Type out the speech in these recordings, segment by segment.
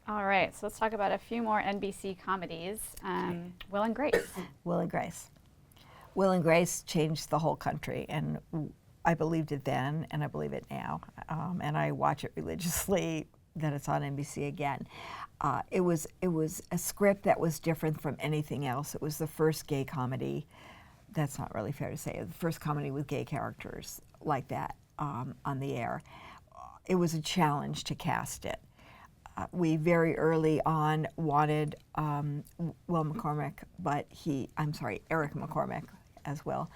All right, so let's talk about a few more NBC comedies. Will and Grace. Will and Grace. Will and Grace changed the whole country, and I believed it then, and I believe it now, and I watch it religiously. That it's on NBC again. It was a script that was different from anything else. It was the first gay comedy. That's not really fair to say. The first comedy with gay characters like that on the air. It was a challenge to cast it. We very early on wanted Will McCormick, but Eric McCormick as well.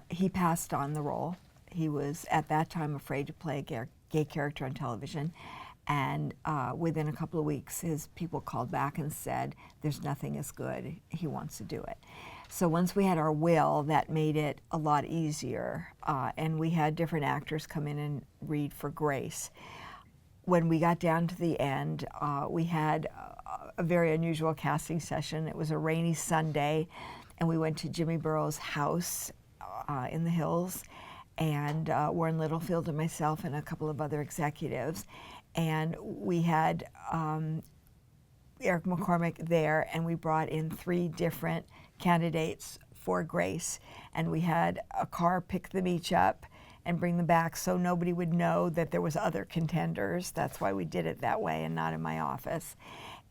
He passed on the role. He was at that time afraid to play a gay character on television. And within a couple of weeks, his people called back and said, there's nothing as good. He wants to do it. So once we had our Will, that made it a lot easier. And we had different actors come in and read for Grace. When we got down to the end, we had a very unusual casting session. It was a rainy Sunday, and we went to Jimmy Burrows' house in the hills, and Warren Littlefield and myself and a couple of other executives. And we had Eric McCormick there, and we brought in 3 different candidates for Grace. And we had a car pick them each up and bring them back so nobody would know that there was other contenders. That's why we did it that way and not in my office.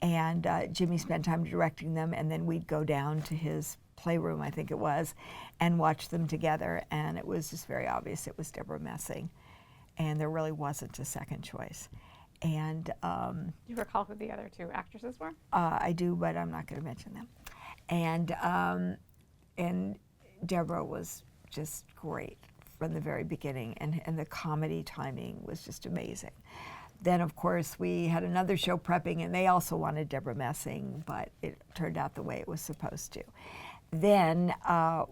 And Jimmy spent time directing them, and then we'd go down to his playroom, I think it was, and watch them together. And it was just very obvious it was Deborah Messing. And there really wasn't a second choice. And Do you recall who the other 2 actresses were? I do, but I'm not going to mention them. And Deborah was just great from the very beginning, and the comedy timing was just amazing. Then, of course, we had another show prepping, and they also wanted Deborah Messing, but it turned out the way it was supposed to. Then,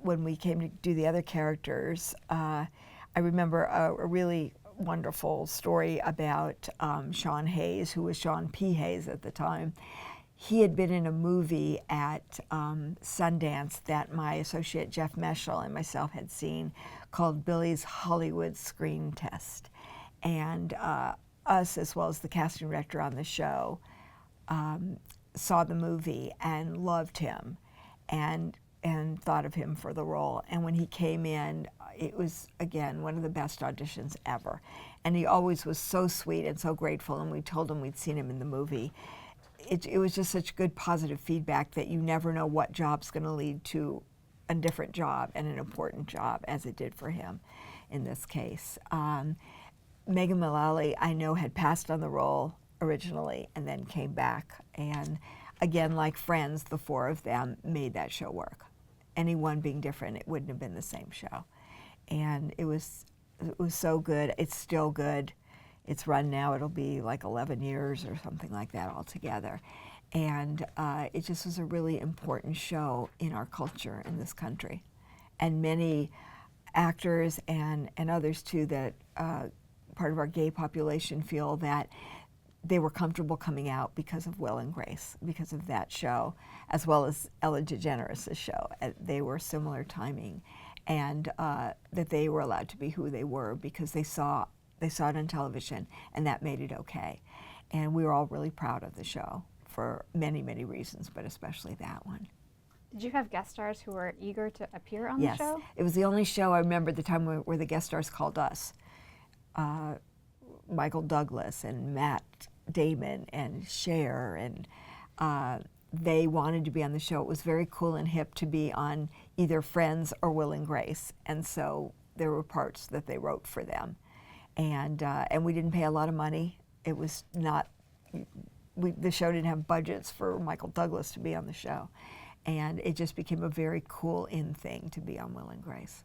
when we came to do the other characters, I remember a really wonderful story about Sean Hayes, who was Sean P. Hayes at the time. He had been in a movie at Sundance that my associate Jeff Meschel and myself had seen called Billy's Hollywood Screen Test. And us, as well as the casting director on the show, saw the movie and loved him and thought of him for the role. And when he came in, it was, again, one of the best auditions ever. And he always was so sweet and so grateful, and we told him we'd seen him in the movie. It was just such good positive feedback that you never know what job's going to lead to a different job and an important job, as it did for him in this case. Megan Mullally, I know, had passed on the role originally and then came back. And again, like Friends, the 4 of them made that show work. Anyone being different, it wouldn't have been the same show. And it was so good. It's still good. It's run now. It'll be like 11 years or something like that altogether. And it just was a really important show in our culture in this country. And many actors and others too that part of our gay population feel that they were comfortable coming out because of Will and Grace, because of that show, as well as Ellen DeGeneres' show. They were similar timing, and that they were allowed to be who they were because they saw it on television, and that made it okay. And we were all really proud of the show for many, many reasons, but especially that one. Did you have guest stars who were eager to appear on the show? Yes, it was the only show I remember the time where the guest stars called us. Michael Douglas and Matt Damon and Cher, and they wanted to be on the show. It was very cool and hip to be on either Friends or Will and Grace, and so there were parts that they wrote for them. And we didn't pay a lot of money. It was not, the show didn't have budgets for Michael Douglas to be on the show. And it just became a very cool in thing to be on Will and Grace.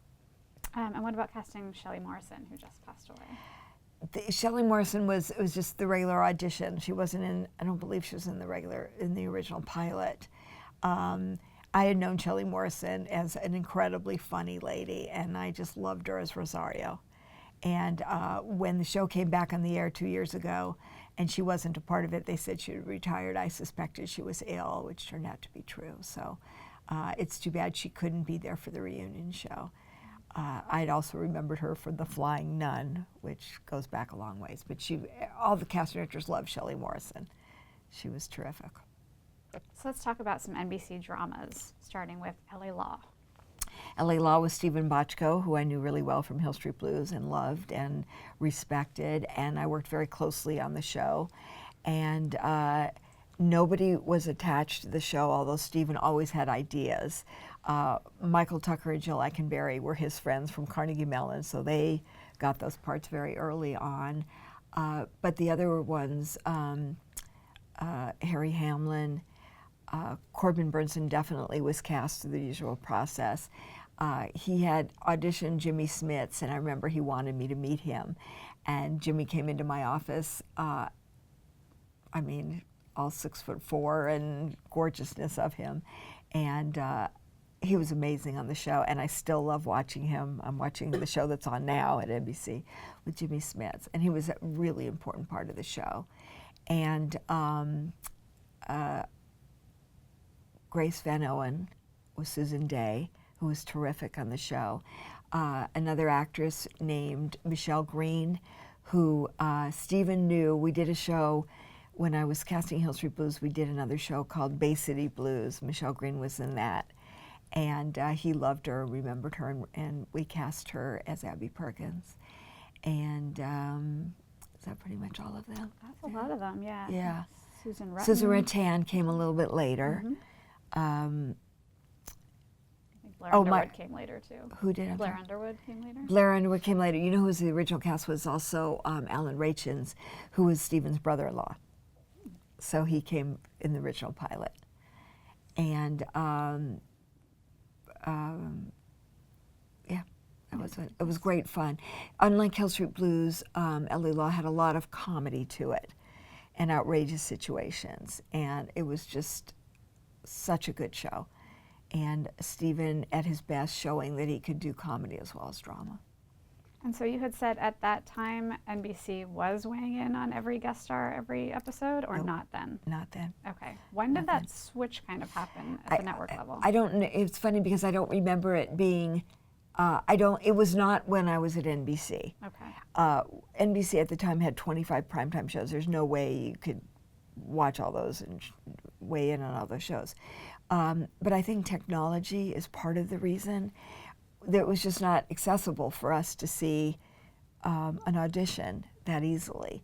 And what about casting Shelley Morrison, who just passed away? Shelley Morrison was just the regular audition. She wasn't in, I don't believe she was in the original pilot. I had known Shelley Morrison as an incredibly funny lady, and I just loved her as Rosario. And when the show came back on the air 2 years ago, and she wasn't a part of it, they said she had retired. I suspected she was ill, which turned out to be true. So it's too bad she couldn't be there for the reunion show. I'd also remembered her for The Flying Nun, which goes back a long ways. But all the cast directors loved Shelley Morrison. she was terrific. So let's talk about some NBC dramas, starting with LA Law. LA Law was Stephen Bochco, who I knew really well from Hill Street Blues and loved and respected, and I worked very closely on the show. And nobody was attached to the show, although Stephen always had ideas. Michael Tucker and Jill Eikenberry were his friends from Carnegie Mellon, so they got those parts very early on. But the other ones, Harry Hamlin, Corbin Burnson definitely was cast through the usual process. He had auditioned Jimmy Smits, and I remember he wanted me to meet him. And Jimmy came into my office, I mean, all 6'4" and gorgeousness of him. And he was amazing on the show, and I still love watching him. I'm watching the show that's on now at NBC with Jimmy Smits, and he was a really important part of the show. And Grace Van Owen was Susan Day, who was terrific on the show. Another actress named Michelle Green, who Stephen knew. We did a show when I was casting Hill Street Blues. We did another show called Bay City Blues. Michelle Green was in that. And he loved her, remembered her, and we cast her as Abby Perkins. And is that pretty much all of them? That's a lot of them, yeah. Yeah. Susan Rutten. Susan Rattan came a little bit later. I think Blair Underwood came later, too. Who did? Blair Underwood came later? Blair Underwood came later. You know who's the original cast was also Alan Rachins, who was Stephen's brother-in-law. So he came in the original pilot. And yeah, it was great fun. Unlike Hill Street Blues, LA Law had a lot of comedy to it and outrageous situations. And it was just such a good show. And Stephen at his best, showing that he could do comedy as well as drama. And so you had said at that time NBC was weighing in on every guest star every episode, or not then? Not then. Okay. When did that switch kind of happen at the network level? I don't know. It's funny because I don't remember it being, it was not when I was at NBC. Okay. NBC at the time had 25 primetime shows. There's no way you could watch all those and weigh in on all those shows. But I think technology is part of the reason that it was just not accessible for us to see an audition that easily.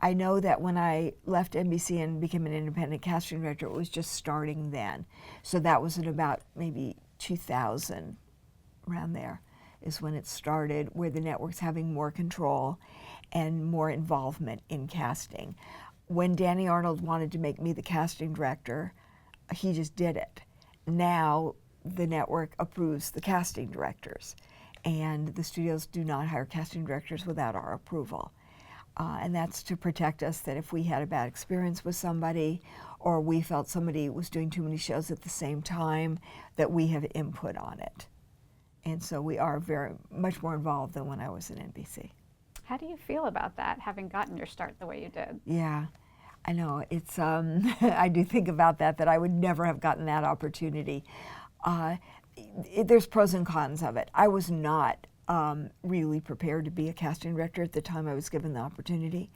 I know that when I left NBC and became an independent casting director, it was just starting then. So that was in about maybe 2000, around there, is when it started, where the network's having more control and more involvement in casting. When Danny Arnold wanted to make me the casting director, he just did it. Now the network approves the casting directors, and the studios do not hire casting directors without our approval. And that's to protect us, that if we had a bad experience with somebody or we felt somebody was doing too many shows at the same time, that we have input on it. And so we are very much more involved than when I was at NBC. How do you feel about that, having gotten your start the way you did? Yeah. I know, it's, I do think about that I would never have gotten that opportunity. There's pros and cons of it. I was not really prepared to be a casting director at the time I was given the opportunity.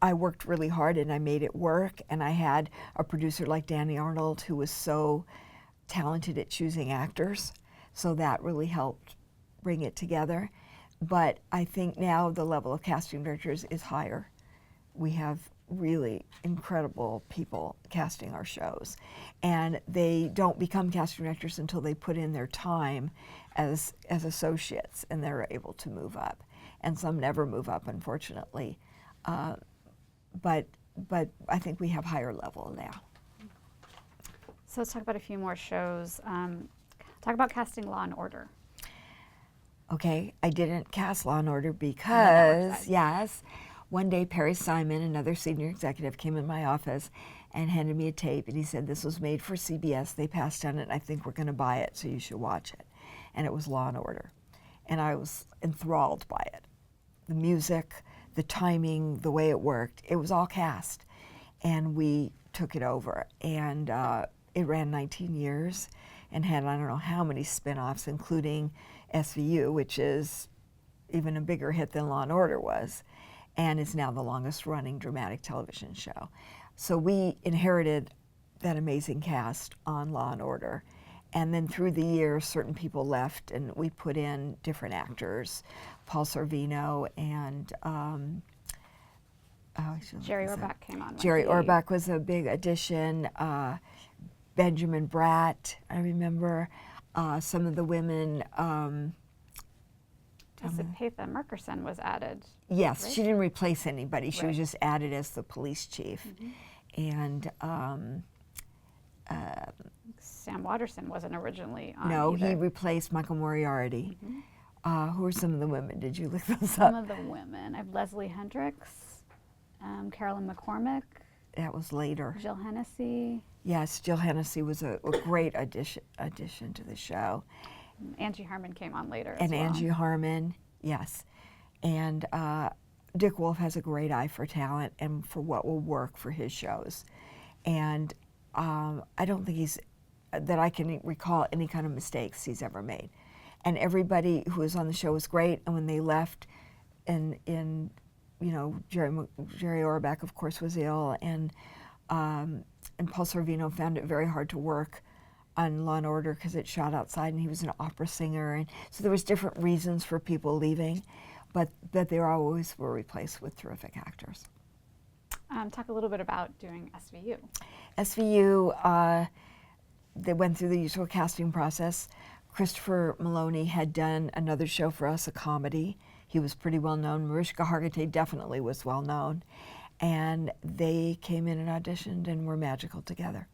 I worked really hard and I made it work, and I had a producer like Danny Arnold who was so talented at choosing actors, so that really helped bring it together. But I think now the level of casting directors is higher. We have really incredible people casting our shows, and they don't become casting directors until they put in their time as associates, and they're able to move up. And some never move up, unfortunately. But I think we have higher level now. So let's talk about a few more shows. Talk about casting Law and Order. Okay, I didn't cast Law and Order because, yes, one day Perry Simon, another senior executive, came in my office and handed me a tape, and he said, "This was made for CBS. They passed on it, and I think we're going to buy it, so you should watch it." And it was Law and Order. And I was enthralled by it. The music, the timing, the way it worked, it was all cast. And we took it over. And it ran 19 years and had I don't know how many spin-offs, including SVU, which is even a bigger hit than Law and Order was, and is now the longest running dramatic television show. So we inherited that amazing cast on Law and Order. And then through the years, certain people left, and we put in different actors, Paul Sorvino and Jerry Orbach came on. Jerry Orbach was a big addition. Benjamin Bratt, I remember. Some of the women. Patha Merkerson was added. Yes, right? she didn't replace anybody. She Right. was just added as the police chief. And Sam Watterson wasn't originally on no, either. he replaced Michael Moriarty. Who are some of the women? Did you look those Some up? of the women. I have Leslie Hendricks, Carolyn McCormick, That was later. Jill Hennessy, Yes, Jill Hennessy was a great addition to the show. Angie Harmon came on later And as well. Angie Harmon, yes. And Dick Wolf has a great eye for talent and for what will work for his shows. And I don't think that I can recall any kind of mistakes he's ever made. And everybody who was on the show was great. And when they left, Jerry Orbach, of course, was ill, and Paul Sorvino found it very hard to work on Law and Order because it shot outside, and he was an opera singer, and so there was different reasons for people leaving, but they always were replaced with terrific actors. Talk a little bit about doing SVU. SVU, they went through the usual casting process. Christopher Maloney had done another show for us, a comedy. He was pretty well known. Mariska Hargitay definitely was well known. And they came in and auditioned and were magical together.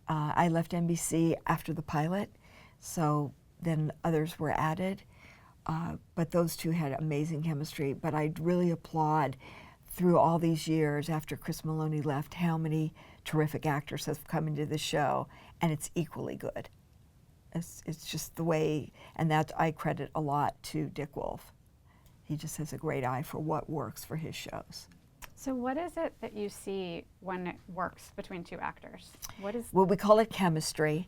I left NBC after the pilot, so then others were added. But those two had amazing chemistry. But I really applaud through all these years after Chris Maloney left how many terrific actors have come into the show, and it's equally good. It's just the way, and that I credit a lot to Dick Wolf. He just has a great eye for what works for his shows. So what is it that you see when it works between two actors? What is? Well, we call it chemistry,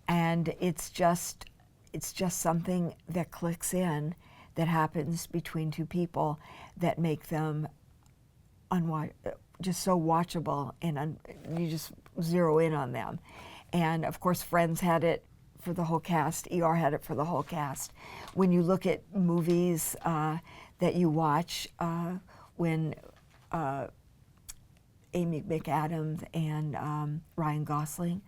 and it's just something that clicks in, that happens between two people that make them just so watchable, and you just zero in on them. And of course, Friends had it for the whole cast. ER had it for the whole cast. When you look at movies that you watch, when Amy McAdams and Ryan Gosling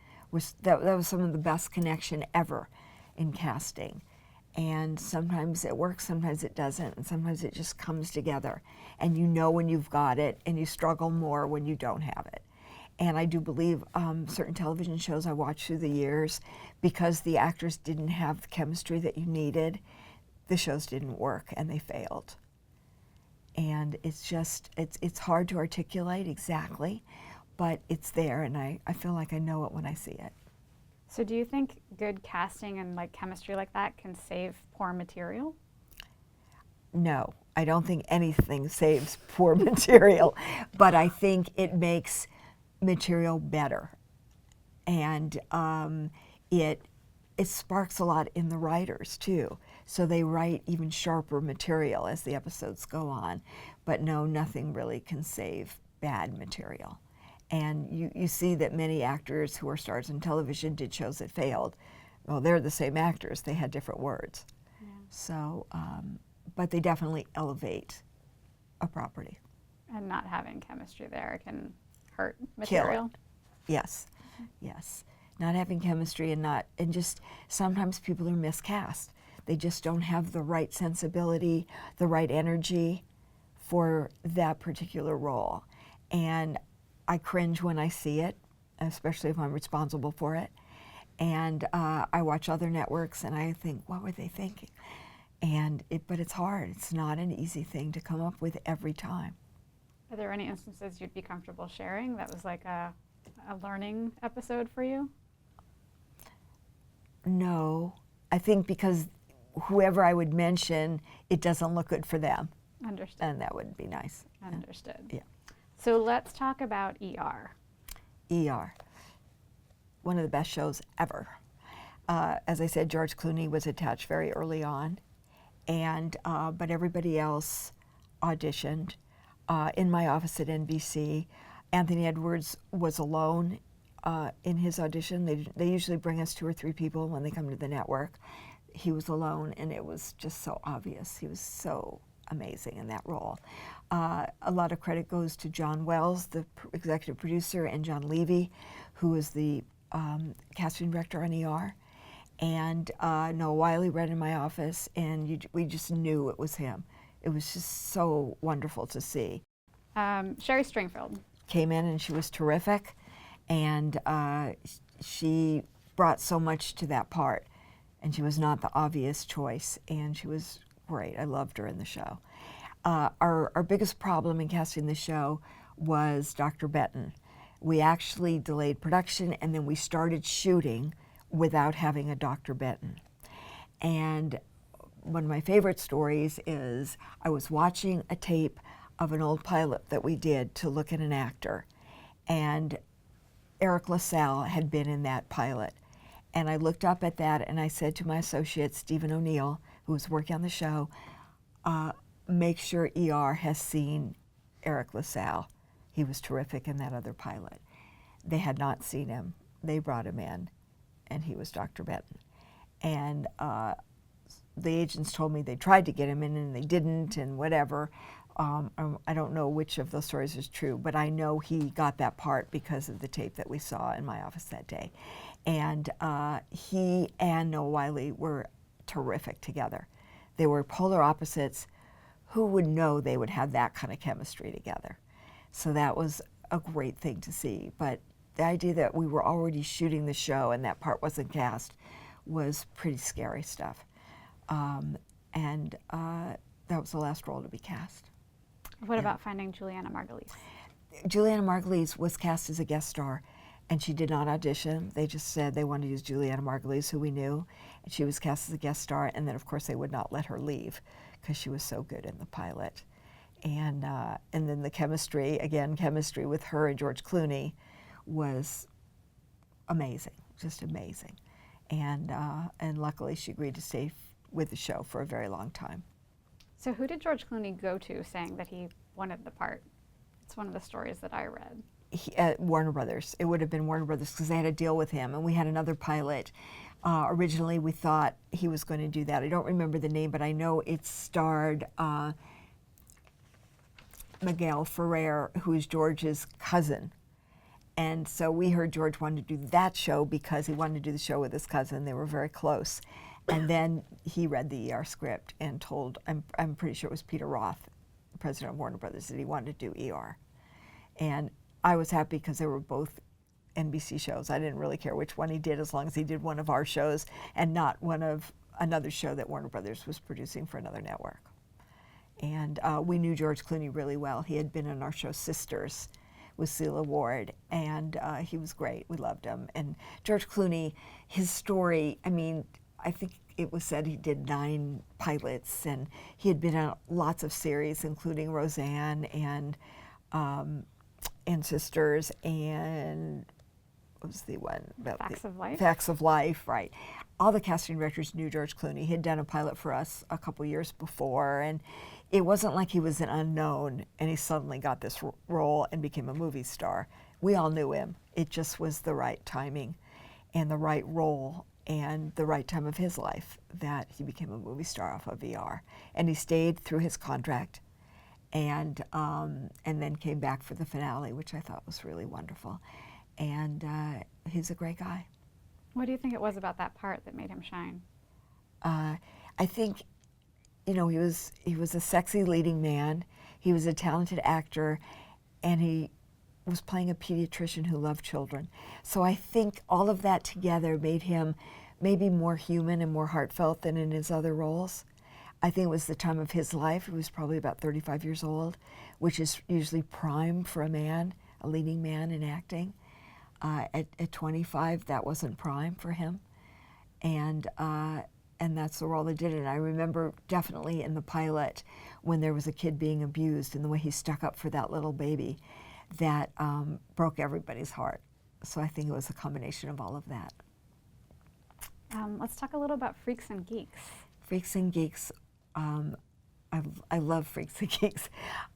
that was some of the best connection ever in casting. And sometimes it works, sometimes it doesn't, and sometimes it just comes together. And you know when you've got it, and you struggle more when you don't have it. And I do believe certain television shows I watched through the years, because the actors didn't have the chemistry that you needed, the shows didn't work and they failed. And it's hard to articulate exactly, but it's there, and I feel like I know it when I see it. So do you think good casting and like chemistry like that can save poor material? No, I don't think anything saves poor material, but I think it makes material better, and it sparks a lot in the writers too. So they write even sharper material as the episodes go on. But no, nothing really can save bad material. And you see that many actors who are stars in television did shows that failed. Well, they're the same actors, they had different words. Yeah. So, but they definitely elevate a property. And not having chemistry there can hurt material. Kill it. Yes, yes. Not having chemistry and just sometimes people are miscast. They just don't have the right sensibility, the right energy for that particular role. And I cringe when I see it, especially if I'm responsible for it. And I watch other networks and I think, what were they thinking? But it's hard. It's not an easy thing to come up with every time. Are there any instances you'd be comfortable sharing that was like a learning episode for you? No, I think because whoever I would mention, it doesn't look good for them. Understood. And that would be nice. Understood. Yeah. So let's talk about ER. ER, one of the best shows ever. As I said, George Clooney was attached very early on, and but everybody else auditioned. In my office at NBC, Anthony Edwards was alone in his audition. They usually bring us 2 or 3 people when they come to the network. He was alone, and it was just so obvious. He was so amazing in that role. A lot of credit goes to John Wells, the executive producer, and John Levy, who was the casting director on ER. And Noah Wiley read in my office, and we just knew it was him. It was just so wonderful to see. Sherry Stringfield Came in, and she was terrific, and she brought so much to that part. And she was not the obvious choice, and she was great. I loved her in the show. Our biggest problem in casting the show was Dr. Benton. We actually delayed production, and then we started shooting without having a Dr. Benton. And one of my favorite stories is I was watching a tape of an old pilot that we did to look at an actor, and Eric LaSalle had been in that pilot. And I looked up at that and I said to my associate, Stephen O'Neill, who was working on the show, make sure ER has seen Eric LaSalle. He was terrific in that other pilot. They had not seen him. They brought him in, and he was Dr. Benton. And the agents told me they tried to get him in and they didn't, and whatever. I don't know which of those stories is true, but I know he got that part because of the tape that we saw in my office that day. And he and Noah Wiley were terrific together. They were polar opposites. Who would know they would have that kind of chemistry together? So that was a great thing to see. But the idea that we were already shooting the show and that part wasn't cast was pretty scary stuff. And that was the last role to be cast. What about finding Juliana Margulies? Juliana Margulies was cast as a guest star, and she did not audition. They just said they wanted to use Juliana Margulies, who we knew, and she was cast as a guest star, and then of course they would not let her leave because she was so good in the pilot. And then the chemistry with her and George Clooney was amazing, just amazing. And luckily she agreed to stay with the show for a very long time. So who did George Clooney go to saying that he wanted the part? It's one of the stories that I read. Warner Brothers. It would have been Warner Brothers because they had a deal with him, and we had another pilot. Originally, we thought he was going to do that. I don't remember the name, but I know it starred Miguel Ferrer, who is George's cousin. And so we heard George wanted to do that show because he wanted to do the show with his cousin. They were very close. And then he read the ER script and told, I'm pretty sure it was Peter Roth, the president of Warner Brothers, that he wanted to do ER. And I was happy because they were both NBC shows. I didn't really care which one he did as long as he did one of our shows and not one of another show that Warner Brothers was producing for another network. And we knew George Clooney really well. He had been in our show Sisters with Celia Ward, and he was great. We loved him. And George Clooney, his story, I mean, I think it was said he did 9 pilots, and he had been on lots of series, including Roseanne and Sisters, and what was the one about Facts of Life? Facts of Life, right. All the casting directors knew George Clooney. He had done a pilot for us a couple years before, and it wasn't like he was an unknown and he suddenly got this role and became a movie star. We all knew him. It just was the right timing and the right role and the right time of his life that he became a movie star off of VR. And he stayed through his contract and then came back for the finale, which I thought was really wonderful. And he's a great guy. What do you think it was about that part that made him shine? I think, you know, he was a sexy leading man. He was a talented actor, and he was playing a pediatrician who loved children. So I think all of that together made him maybe more human and more heartfelt than in his other roles. I think it was the time of his life. He was probably about 35 years old, which is usually prime for a man, a leading man in acting. At 25, that wasn't prime for him. And that's the role they did it. And I remember definitely in the pilot when there was a kid being abused and the way he stuck up for that little baby, that broke everybody's heart. So I think it was a combination of all of that. Let's talk a little about Freaks and Geeks. Freaks and Geeks I love Freaks and Geeks.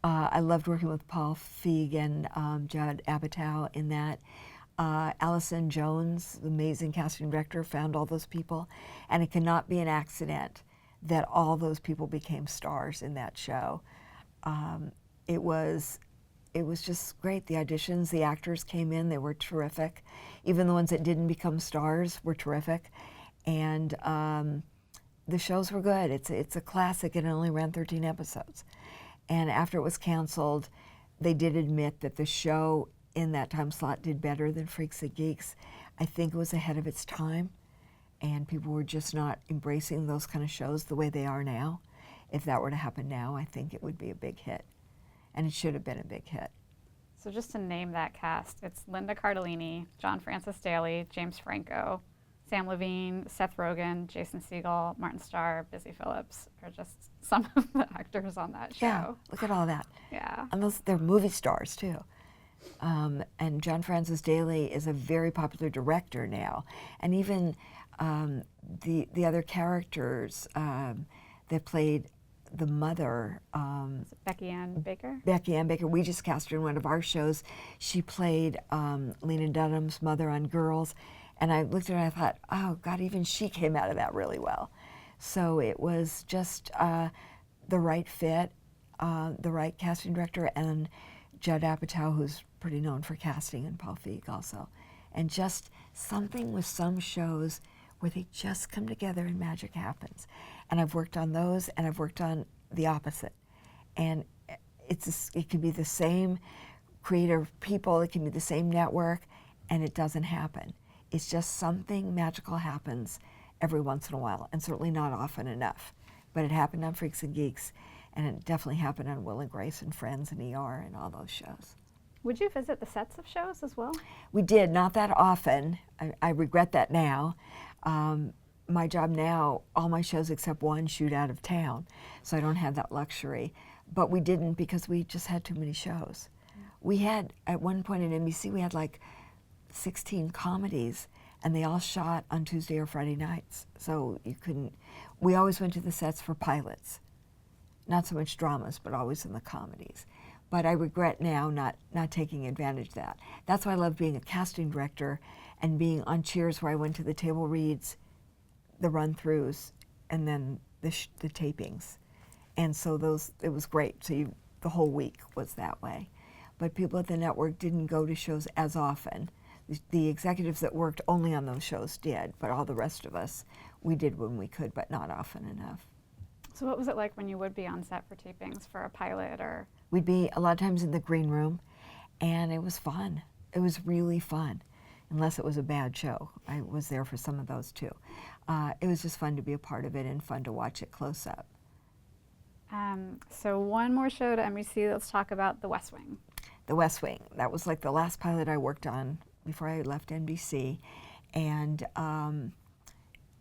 I loved working with Paul Feig and Judd Apatow in that. Allison Jones, the amazing casting director, found all those people, and it cannot be an accident that all those people became stars in that show. It was just great. The auditions, the actors came in, they were terrific. Even the ones that didn't become stars were terrific, and the shows were good. It's a classic, and it only ran 13 episodes. And after it was canceled, they did admit that the show in that time slot did better than Freaks and Geeks. I think it was ahead of its time, and people were just not embracing those kind of shows the way they are now. If that were to happen now, I think it would be a big hit, and it should have been a big hit. So just to name that cast, it's Linda Cardellini, John Francis Daly, James Franco, Sam Levine, Seth Rogen, Jason Segel, Martin Starr, Busy Phillips are just some of the actors on that show. Yeah, look at all that. Yeah. And they're movie stars too. And John Francis Daly is a very popular director now. And even the other characters that played the mother, Is it Becky Ann Baker? Becky Ann Baker, we just cast her in one of our shows. She played Lena Dunham's mother on Girls. And I looked at her and I thought, oh God, even she came out of that really well. So it was just the right fit, the right casting director, and Judd Apatow, who's pretty known for casting, and Paul Feig also. And just something with some shows where they just come together and magic happens. And I've worked on those, and I've worked on the opposite. And it can be the same creative people, it can be the same network, and it doesn't happen. It's just something magical happens every once in a while, and certainly not often enough. But it happened on Freaks and Geeks, and it definitely happened on Will and Grace and Friends and ER and all those shows. Would you visit the sets of shows as well? We did, not that often. I regret that now. My job now, all my shows except one shoot out of town, so I don't have that luxury. But we didn't because we just had too many shows. We had, at one point in NBC, we had like 16 comedies, and they all shot on Tuesday or Friday nights. So you couldn't, we always went to the sets for pilots. Not so much dramas, but always in the comedies. But I regret now not taking advantage of that. That's why I love being a casting director and being on Cheers, where I went to the table reads, the run-throughs, and then the tapings. And so it was great. So the whole week was that way. But people at the network didn't go to shows as often. The executives that worked only on those shows did, but all the rest of us, we did when we could, but not often enough. So what was it like when you would be on set for tapings for a pilot or? We'd be a lot of times in the green room, and it was fun. It was really fun, unless it was a bad show. I was there for some of those too. It was just fun to be a part of it and fun to watch it close up. So one more show to NBC, let's talk about The West Wing. The West Wing, that was like the last pilot I worked on before I left NBC. And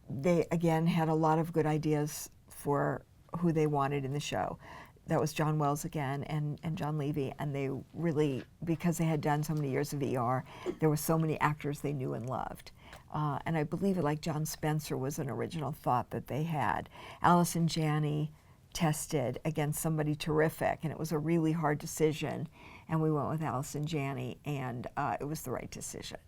they, again, had a lot of good ideas for who they wanted in the show. That was John Wells again and John Levy, and they really, because they had done so many years of ER, there were so many actors they knew and loved. And I believe it, like John Spencer was an original thought that they had. Allison Janney tested against somebody terrific, and it was a really hard decision, and we went with Allison Janney, and it was the right decision.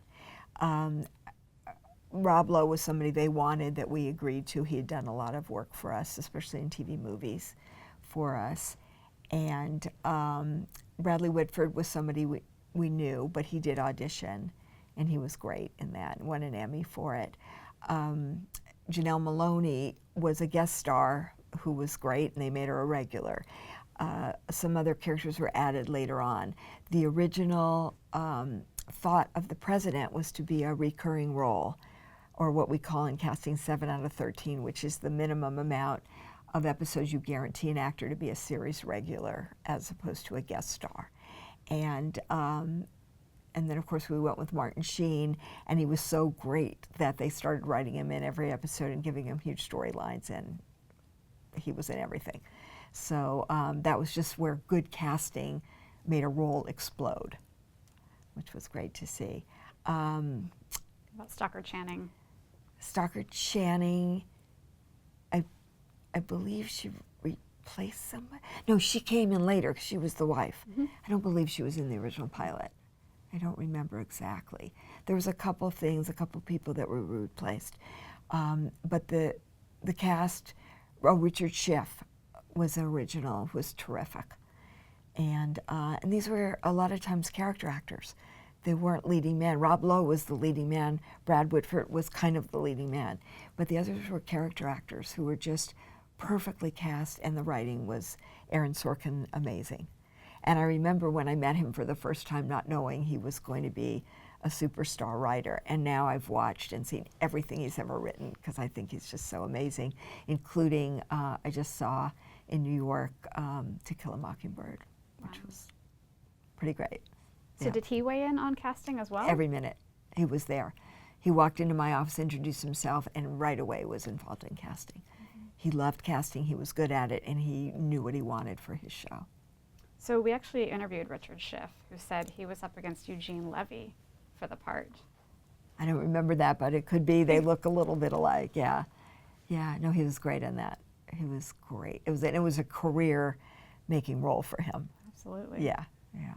Rob Lowe was somebody they wanted that we agreed to. He had done a lot of work for us, especially in TV movies for us. And Bradley Whitford was somebody we knew, but he did audition, and he was great in that and won an Emmy for it. Janelle Maloney was a guest star who was great, and they made her a regular. Some other characters were added later on. The original thought of the president was to be a recurring role, or what we call in casting 7 out of 13, which is the minimum amount of episodes you guarantee an actor to be a series regular as opposed to a guest star. And then, of course, we went with Martin Sheen, and he was so great that they started writing him in every episode and giving him huge storylines, and he was in everything. So that was just where good casting made a role explode, which was great to see. About Stockard Channing. Stockard Channing, I believe she replace somebody. No, she came in later 'cause she was the wife. Mm-hmm. I don't believe she was in the original pilot. I don't remember exactly. There was a couple of things, a couple of people that were replaced. But the cast, Richard Schiff was original, was terrific. And these were a lot of times character actors. They weren't leading men. Rob Lowe was the leading man. Brad Whitford was kind of the leading man. But the others were character actors who were just perfectly cast, and the writing was Aaron Sorkin amazing. And I remember when I met him for the first time, not knowing he was going to be a superstar writer. And now I've watched and seen everything he's ever written because I think he's just so amazing, including I just saw in New York To Kill a Mockingbird, which was pretty great. So did he weigh in on casting as well? Every minute he was there. He walked into my office, introduced himself, and right away was involved in casting. Mm-hmm. He loved casting, he was good at it, and he knew what he wanted for his show. So we actually interviewed Richard Schiff, who said he was up against Eugene Levy for the part. I don't remember that, but it could be. They look a little bit alike, yeah. Yeah, no, he was great in that. He was great. It was a career-making role for him. Absolutely. Yeah, yeah.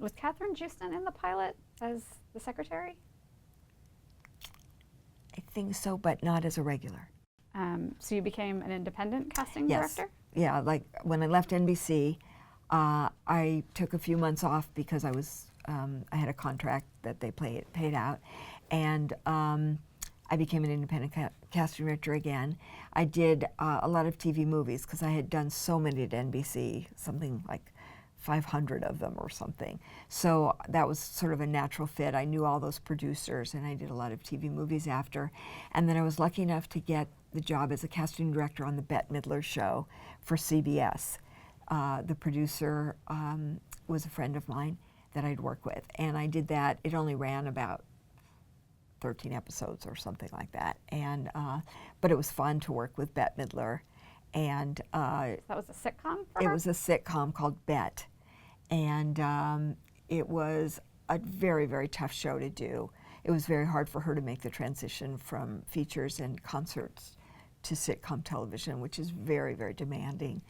Was Catherine Houston in the pilot as the secretary? I think so, but not as a regular. So you became an independent casting Yes. director? Yeah, like when I left NBC, I took a few months off because I had a contract that they paid out, and I became an independent casting director again. I did a lot of TV movies because I had done so many at NBC, something like 500 of them or something. So that was sort of a natural fit. I knew all those producers, and I did a lot of TV movies after. And then I was lucky enough to get the job as a casting director on the Bette Midler show for CBS. The producer was a friend of mine that I'd worked with, and I did that. It only ran about 13 episodes or something like that, and but it was fun to work with Bette Midler. And that was a sitcom for it her? was a sitcom called Bette, and it was a very, very tough show to do. It was very hard for her to make the transition from features and concerts to sitcom television, which is very, very demanding.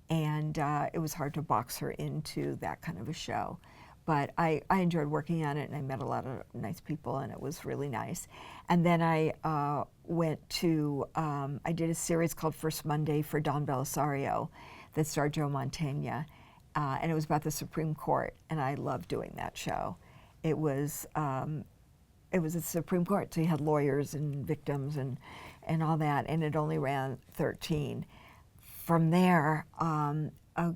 And it was hard to box her into that kind of a show. But I enjoyed working on it, and I met a lot of nice people, and it was really nice. And then I I did a series called First Monday for Don Belisario that starred Joe Mantegna, and it was about the Supreme Court, and I loved doing that show. It was a Supreme Court, so you had lawyers and victims and all that, and it only ran 13. From there, a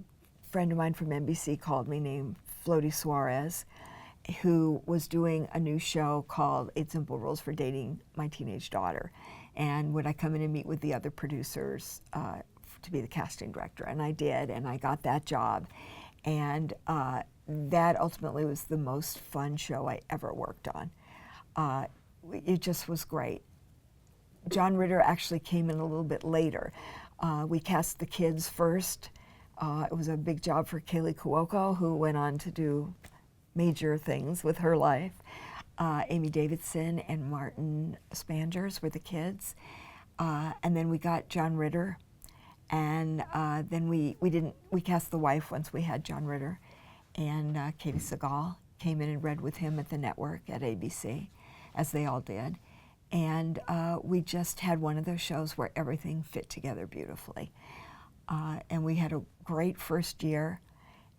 friend of mine from NBC called me named Floaty Suarez, who was doing a new show called 8 Simple Rules for Dating My Teenage Daughter. And would I come in and meet with the other producers to be the casting director? And I did, and I got that job. And that ultimately was the most fun show I ever worked on. It just was great. John Ritter actually came in a little bit later. We cast the kids first. It was a big job for Kaylee Cuoco, who went on to do major things with her life. Amy Davidson and Martin Spangers were the kids. And then we got John Ritter. And then we cast the wife once we had John Ritter. And Katie Segal came in and read with him at the network at ABC, as they all did. And we just had one of those shows where everything fit together beautifully. And we had a great first year,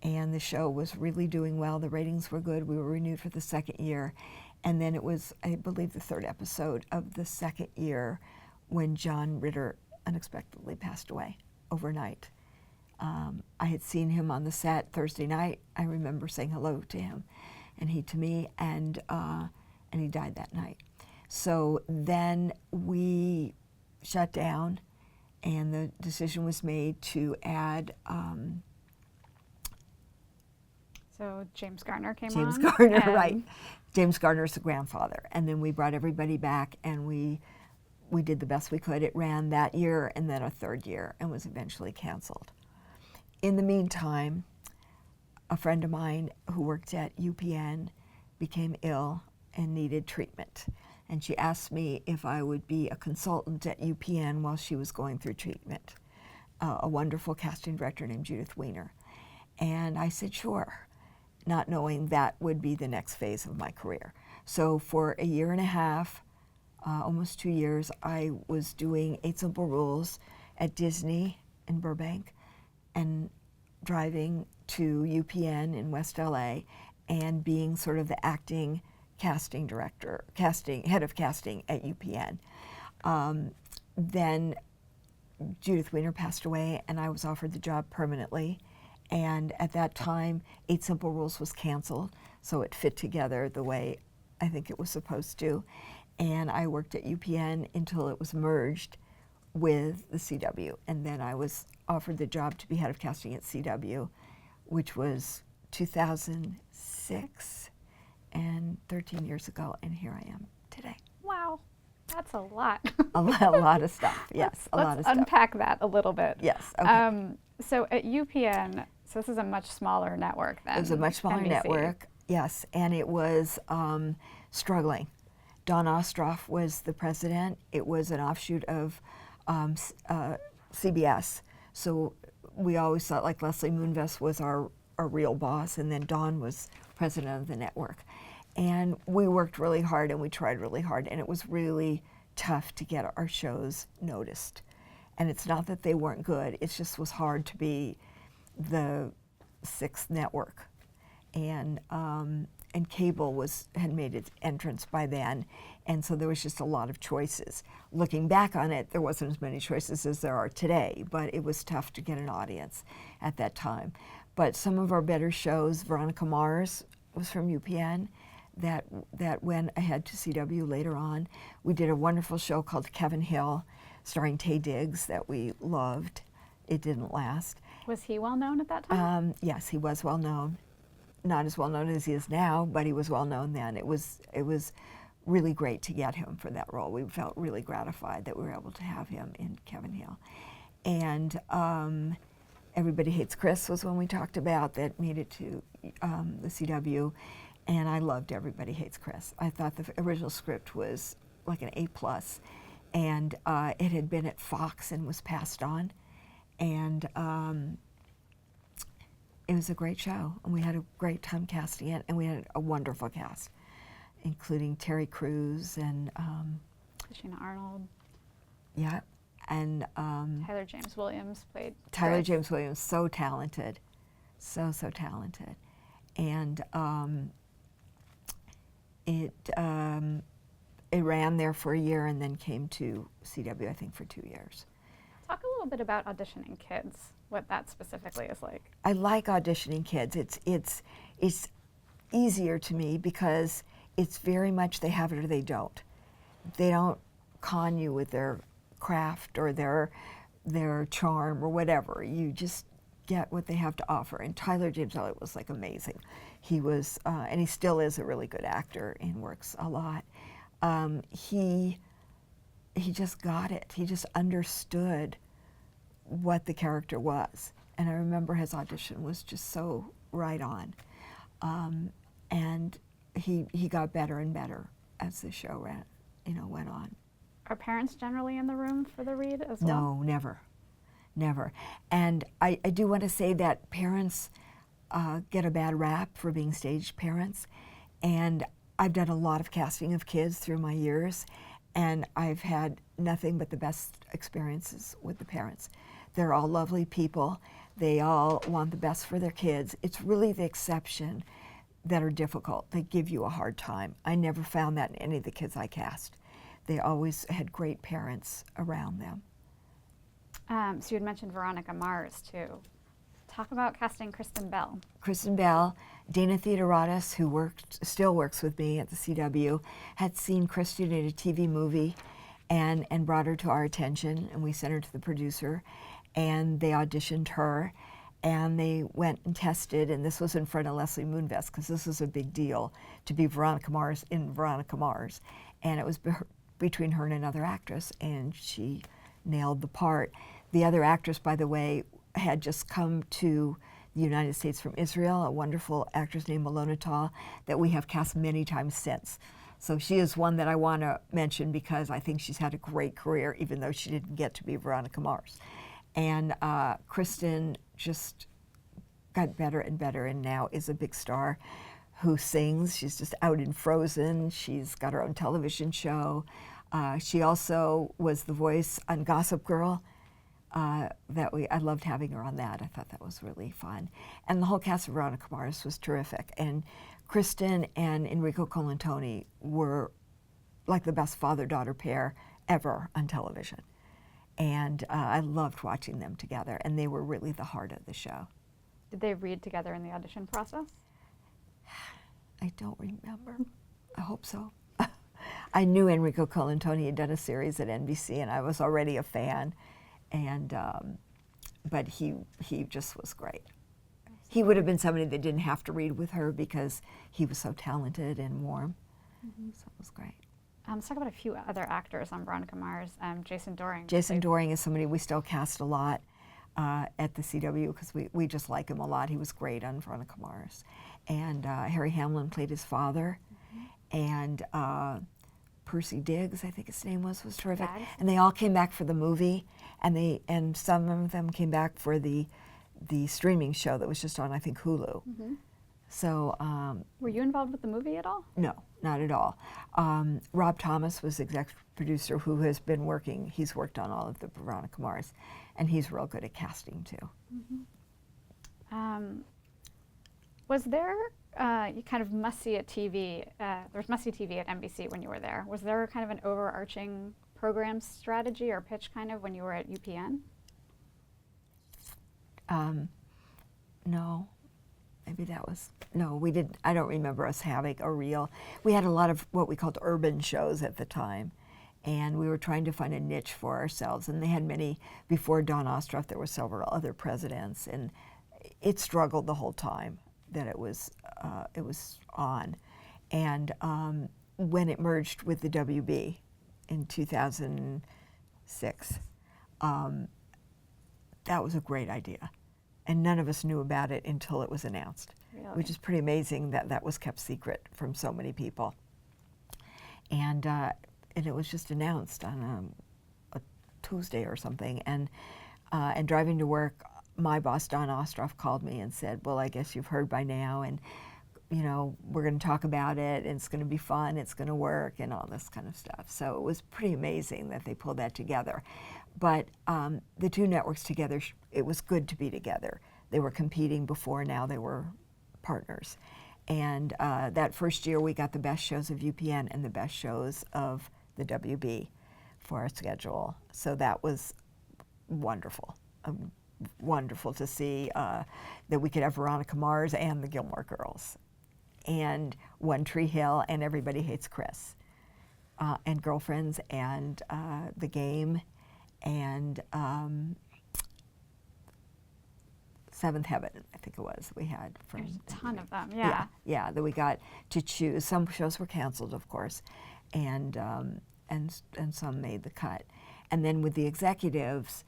and the show was really doing well. The ratings were good. We were renewed for the second year. And then it was, I believe, the third episode of the second year when John Ritter unexpectedly passed away overnight. I had seen him on the set Thursday night. I remember saying hello to him, and he to me, and he died that night. So then we shut down, and the decision was made to add So James Garner came James on. Garner, right. James Garner's the grandfather. And then we brought everybody back, and we did the best we could. It ran that year and then a third year and was eventually canceled. In the meantime, a friend of mine who worked at UPN became ill and needed treatment. And she asked me if I would be a consultant at UPN while she was going through treatment. a wonderful casting director named Judith Weiner. And I said, sure, not knowing that would be the next phase of my career. So for a year and a half, almost 2 years, I was doing 8 Simple Rules at Disney in Burbank and driving to UPN in West LA and being sort of the acting casting director, head of casting at UPN. Then Judith Weiner passed away and I was offered the job permanently. And at that time, 8 Simple Rules was canceled, so it fit together the way I think it was supposed to. And I worked at UPN until it was merged with the CW. And then I was offered the job to be head of casting at CW, which was 2006 and 13 years ago. And here I am today. Wow, that's a lot. a lot of stuff, yes, a lot of stuff. Let's unpack that a little bit. Yes, okay. So at UPN, so this is a much smaller network than It was a much smaller NBC. network, yes, and it was struggling. Don Ostroff was the president. It was an offshoot of CBS, so we always thought like Leslie Moonves was our real boss, and then Don was president of the network. And we worked really hard and we tried really hard, and it was really tough to get our shows noticed. And it's not that they weren't good, it just was hard to be the 6th network. And cable had made its entrance by then, and so there was just a lot of choices. Looking back on it, there wasn't as many choices as there are today, but it was tough to get an audience at that time. But some of our better shows, Veronica Mars was from UPN, that went ahead to CW later on. We did a wonderful show called Kevin Hill, starring Taye Diggs, that we loved. It didn't last. Was he well known at that time? Yes, he was well known. Not as well known as he is now, but he was well known then. It was really great to get him for that role. We felt really gratified that we were able to have him in Kevin Hill. And Everybody Hates Chris was one we talked about that made it to the CW. And I loved Everybody Hates Chris. I thought the original script was like an A+, and it had been at Fox and was passed on. And it was a great show, and we had a great time casting it, and we had a wonderful cast, including Terry Crews and Sheena Arnold. Yeah, and Tyler James Williams played Tyler Chris. James Williams, so talented, so talented, and it ran there for a year and then came to CW, I think, for 2 years. Talk a little bit about auditioning kids, what that specifically is like. I like auditioning kids. It's easier to me because it's very much they have it or they don't. They don't con you with their craft or their charm or whatever. You just get what they have to offer. And Tyler James Elliott was like amazing. He was, and he still is a really good actor and works a lot. He just got it. He just understood what the character was. And I remember his audition was just so right on. And he got better and better as the show went on. Are parents generally in the room for the read as well? No, never. And I do want to say that parents get a bad rap for being stage parents. And I've done a lot of casting of kids through my years, and I've had nothing but the best experiences with the parents. They're all lovely people. They all want the best for their kids. It's really the exception that are difficult. They give you a hard time. I never found that in any of the kids I cast. They always had great parents around them. So you had mentioned Veronica Mars, too. Talk about casting Kristen Bell. Kristen Bell, Dana Theodoratos, who still works with me at the CW, had seen Kristen in a TV movie and brought her to our attention, and we sent her to the producer, and they auditioned her, and they went and tested, and this was in front of Leslie Moonves, because this was a big deal to be Veronica Mars in Veronica Mars, and it was between her and another actress, and she nailed the part. The other actress, by the way, had just come to the United States from Israel, a wonderful actress named Malona Tall that we have cast many times since. So she is one that I want to mention because I think she's had a great career, even though she didn't get to be Veronica Mars. And Kristen just got better and better, and now is a big star who sings. She's just out in Frozen. She's got her own television show. She also was the voice on Gossip Girl. I loved having her on that. I thought that was really fun. And the whole cast of Veronica Mars was terrific. And Kristen and Enrico Colantoni were like the best father-daughter pair ever on television. And I loved watching them together, and they were really the heart of the show. Did they read together in the audition process? I don't remember. I hope so. I knew Enrico Colantoni had done a series at NBC, and I was already a fan. And but he just was great. He would have been somebody that didn't have to read with her because he was so talented and warm. So it was great. Let's talk about a few other actors on Veronica Mars. Jason Dohring. Jason Dohring is somebody we still cast a lot at the CW because we just like him a lot. He was great on Veronica Mars. And Harry Hamlin played his father. And Percy Diggs, I think his name was terrific. Dags. And they all came back for the movie, and some of them came back for the streaming show that was just on, I think, Hulu. So were you involved with the movie at all? no, not at all. Rob Thomas was executive producer who has been working. He's worked on all of the Veronica Mars, and he's real good at casting too. Was there you kind of must-see at TV? There's must-see TV at NBC when you were there. Was there kind of an overarching program strategy or pitch kind of when you were at UPN? No, maybe that was, no, we didn't, I don't remember us having a real, we had a lot of what we called urban shows at the time, and we were trying to find a niche for ourselves, and they had many, before Don Ostroff, there were several other presidents, and it struggled the whole time that it was on. And when it merged with the WB in 2006, that was a great idea. And none of us knew about it until it was announced, Really? which is pretty amazing that that was kept secret from so many people. And it was just announced on a Tuesday or something. And driving to work, my boss, Don Ostroff, called me and said, well, I guess you've heard by now, and you know, we're going to talk about it, and it's going to be fun, it's going to work, and all this kind of stuff. So it was pretty amazing that they pulled that together. But the two networks together, it was good to be together. They were competing before, now they were partners. And that first year, we got the best shows of UPN and the best shows of the WB for our schedule. So that was wonderful. Wonderful to see that we could have Veronica Mars and the Gilmore Girls, and One Tree Hill, and Everybody Hates Chris, and Girlfriends, and The Game, and Seventh Heaven, I think it was, we had. From There's a ton of them, yeah. Yeah, that we got to choose. Some shows were canceled, of course, and some made the cut. And then with the executives,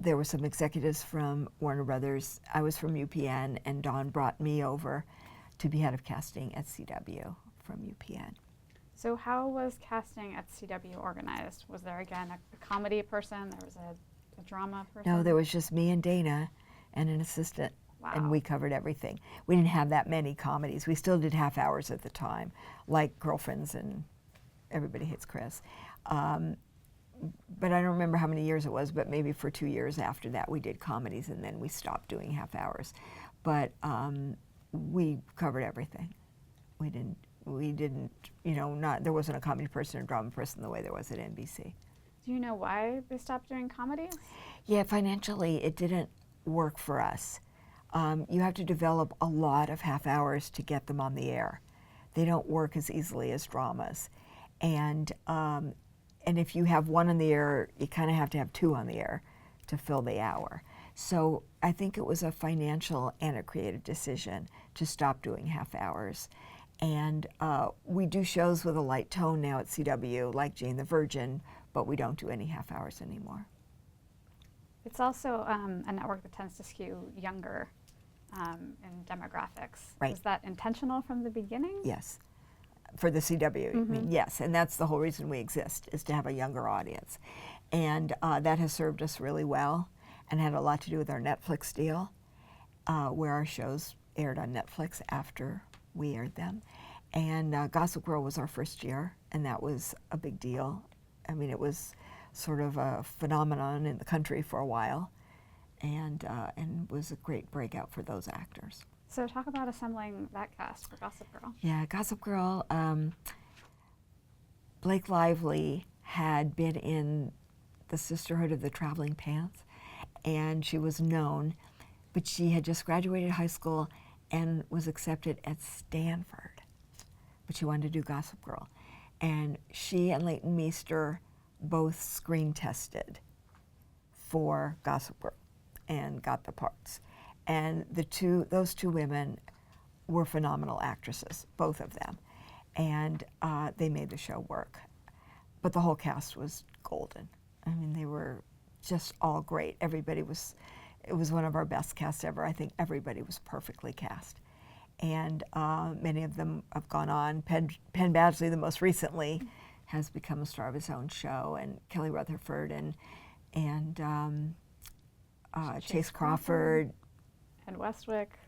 there were some executives from Warner Brothers. I was from UPN, and Don brought me over to be head of casting at CW from UPN. So how was casting at CW organized? Was there, again, a comedy person? There was a drama person? No, there was just me and Dana and an assistant, and Wow. we covered everything. We didn't have that many comedies. We still did half hours at the time, like Girlfriends and Everybody Hates Chris. But I don't remember how many years it was, but maybe for 2 years after that we did comedies, and then we stopped doing half hours. But we covered everything. We didn't, you know, there wasn't a comedy person or drama person the way there was at NBC. Do you know why they stopped doing comedies? Yeah, financially it didn't work for us. You have to develop a lot of half hours to get them on the air. They don't work as easily as dramas. And if you have one on the air, you kind of have to have two on the air to fill the hour. So I think it was a financial and a creative decision to stop doing half hours. And we do shows with a light tone now at CW, like Jane the Virgin, but we don't do any half hours anymore. It's also a network that tends to skew younger in demographics. Right. Was that intentional from the beginning? Yes. For the CW, I mean, yes, and that's the whole reason we exist, is to have a younger audience. And that has served us really well. and had a lot to do with our Netflix deal, where our shows aired on Netflix after we aired them. And Gossip Girl was our first year, and that was a big deal. I mean, it was sort of a phenomenon in the country for a while, and was a great breakout for those actors. So talk about assembling that cast for Gossip Girl. Yeah, Gossip Girl, Blake Lively had been in the Sisterhood of the Traveling Pants, and she was known, but she had just graduated high school and was accepted at Stanford, but she wanted to do Gossip Girl. And she and Leighton Meester both screen tested for Gossip Girl and got the parts. And those two women were phenomenal actresses, both of them. And they made the show work. But the whole cast was golden. I mean, they were just all great. It was one of our best casts ever. I think everybody was perfectly cast. And many of them have gone on. Penn Badgley, the most recently, has become a star of his own show, and Kelly Rutherford and Chase Crawford.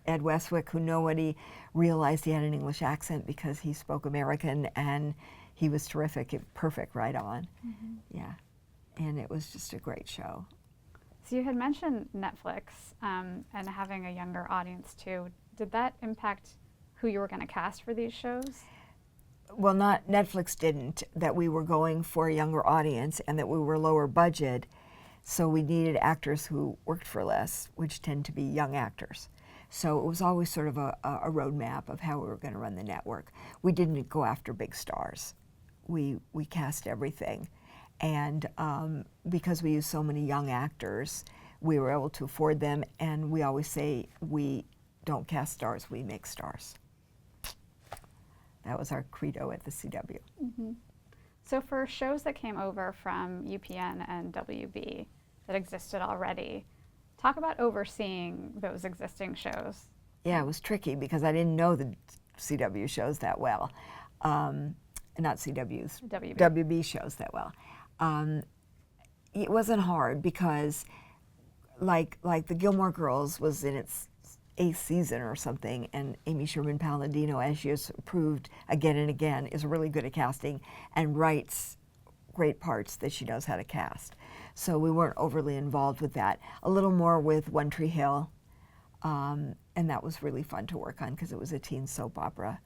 Ed Westwick, who nobody realized he had an English accent because he spoke American, and he was terrific, perfect right on. Mm-hmm. Yeah, and it was just a great show. So you had mentioned Netflix and having a younger audience too. Did that impact who you were going to cast for these shows? Well, Netflix didn't, that we were going for a younger audience and that we were lower budget. So we needed actors who worked for less, which tend to be young actors. So it was always sort of a roadmap of how we were going to run the network. We didn't go after big stars. We cast everything. And because we used so many young actors, we were able to afford them. And we always say, we don't cast stars, we make stars. That was our credo at the CW. Mm-hmm. So for shows that came over from UPN and WB that existed already, talk about overseeing those existing shows. Yeah, it was tricky because I didn't know the CW shows that well. Not CW's, WB shows that well. It wasn't hard because like the Gilmore Girls was in its 8th season or something, and Amy Sherman Palladino, as she has proved again and again, is really good at casting and writes great parts that she knows how to cast. So we weren't overly involved with that. A little more with One Tree Hill, and that was really fun to work on because it was a teen soap opera.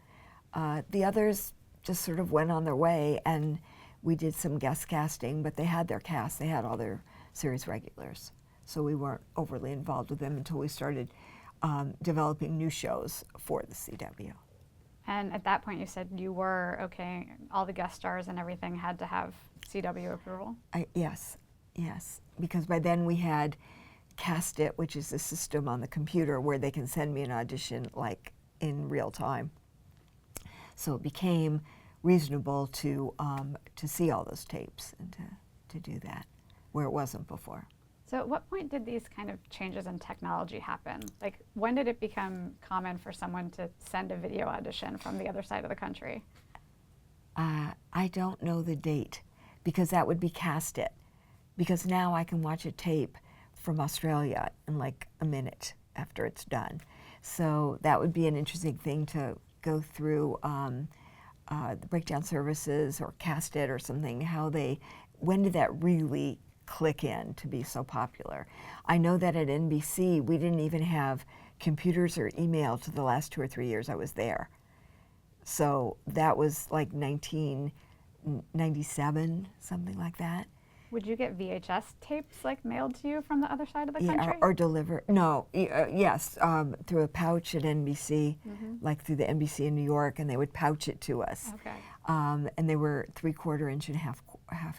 The others just sort of went on their way, and we did some guest casting, but they had their cast. They had all their series regulars. So we weren't overly involved with them until we started developing new shows for the CW. And at that point you said you were okay, all the guest stars and everything had to have CW approval? Yes, because by then we had Cast It, which is a system on the computer where they can send me an audition like in real time. So it became reasonable to see all those tapes and to do that, where it wasn't before. So at what point did these kind of changes in technology happen? Like, when did it become common for someone to send a video audition from the other side of the country? I don't know the date, because that would be Cast It. Because now I can watch a tape from Australia in like a minute after it's done. So that would be an interesting thing to go through the breakdown services or Cast It or something, when did that really click in to be so popular? I know that at NBC we didn't even have computers or email to the last 2 or 3 years I was there. So that was like 1997, something like that. Would you get VHS tapes like mailed to you from the other side of the country? Yeah, or delivered. No, yes, through a pouch at NBC, like through the NBC in New York, and they would pouch it to us. Okay. And they were 3/4 inch and half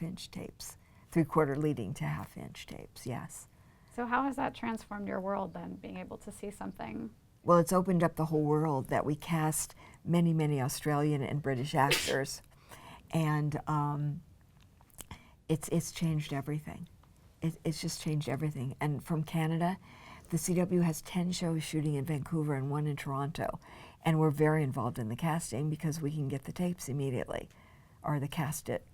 inch tapes, 3/4 leading to half inch tapes. Yes. So how has that transformed your world then, being able to see something? Well, it's opened up the whole world that we cast many, many Australian and British actors, and it's changed everything. It's just changed everything. And from Canada, the CW has 10 shows shooting in Vancouver and 1 in Toronto, and we're very involved in the casting because we can get the tapes immediately, or the Cast It.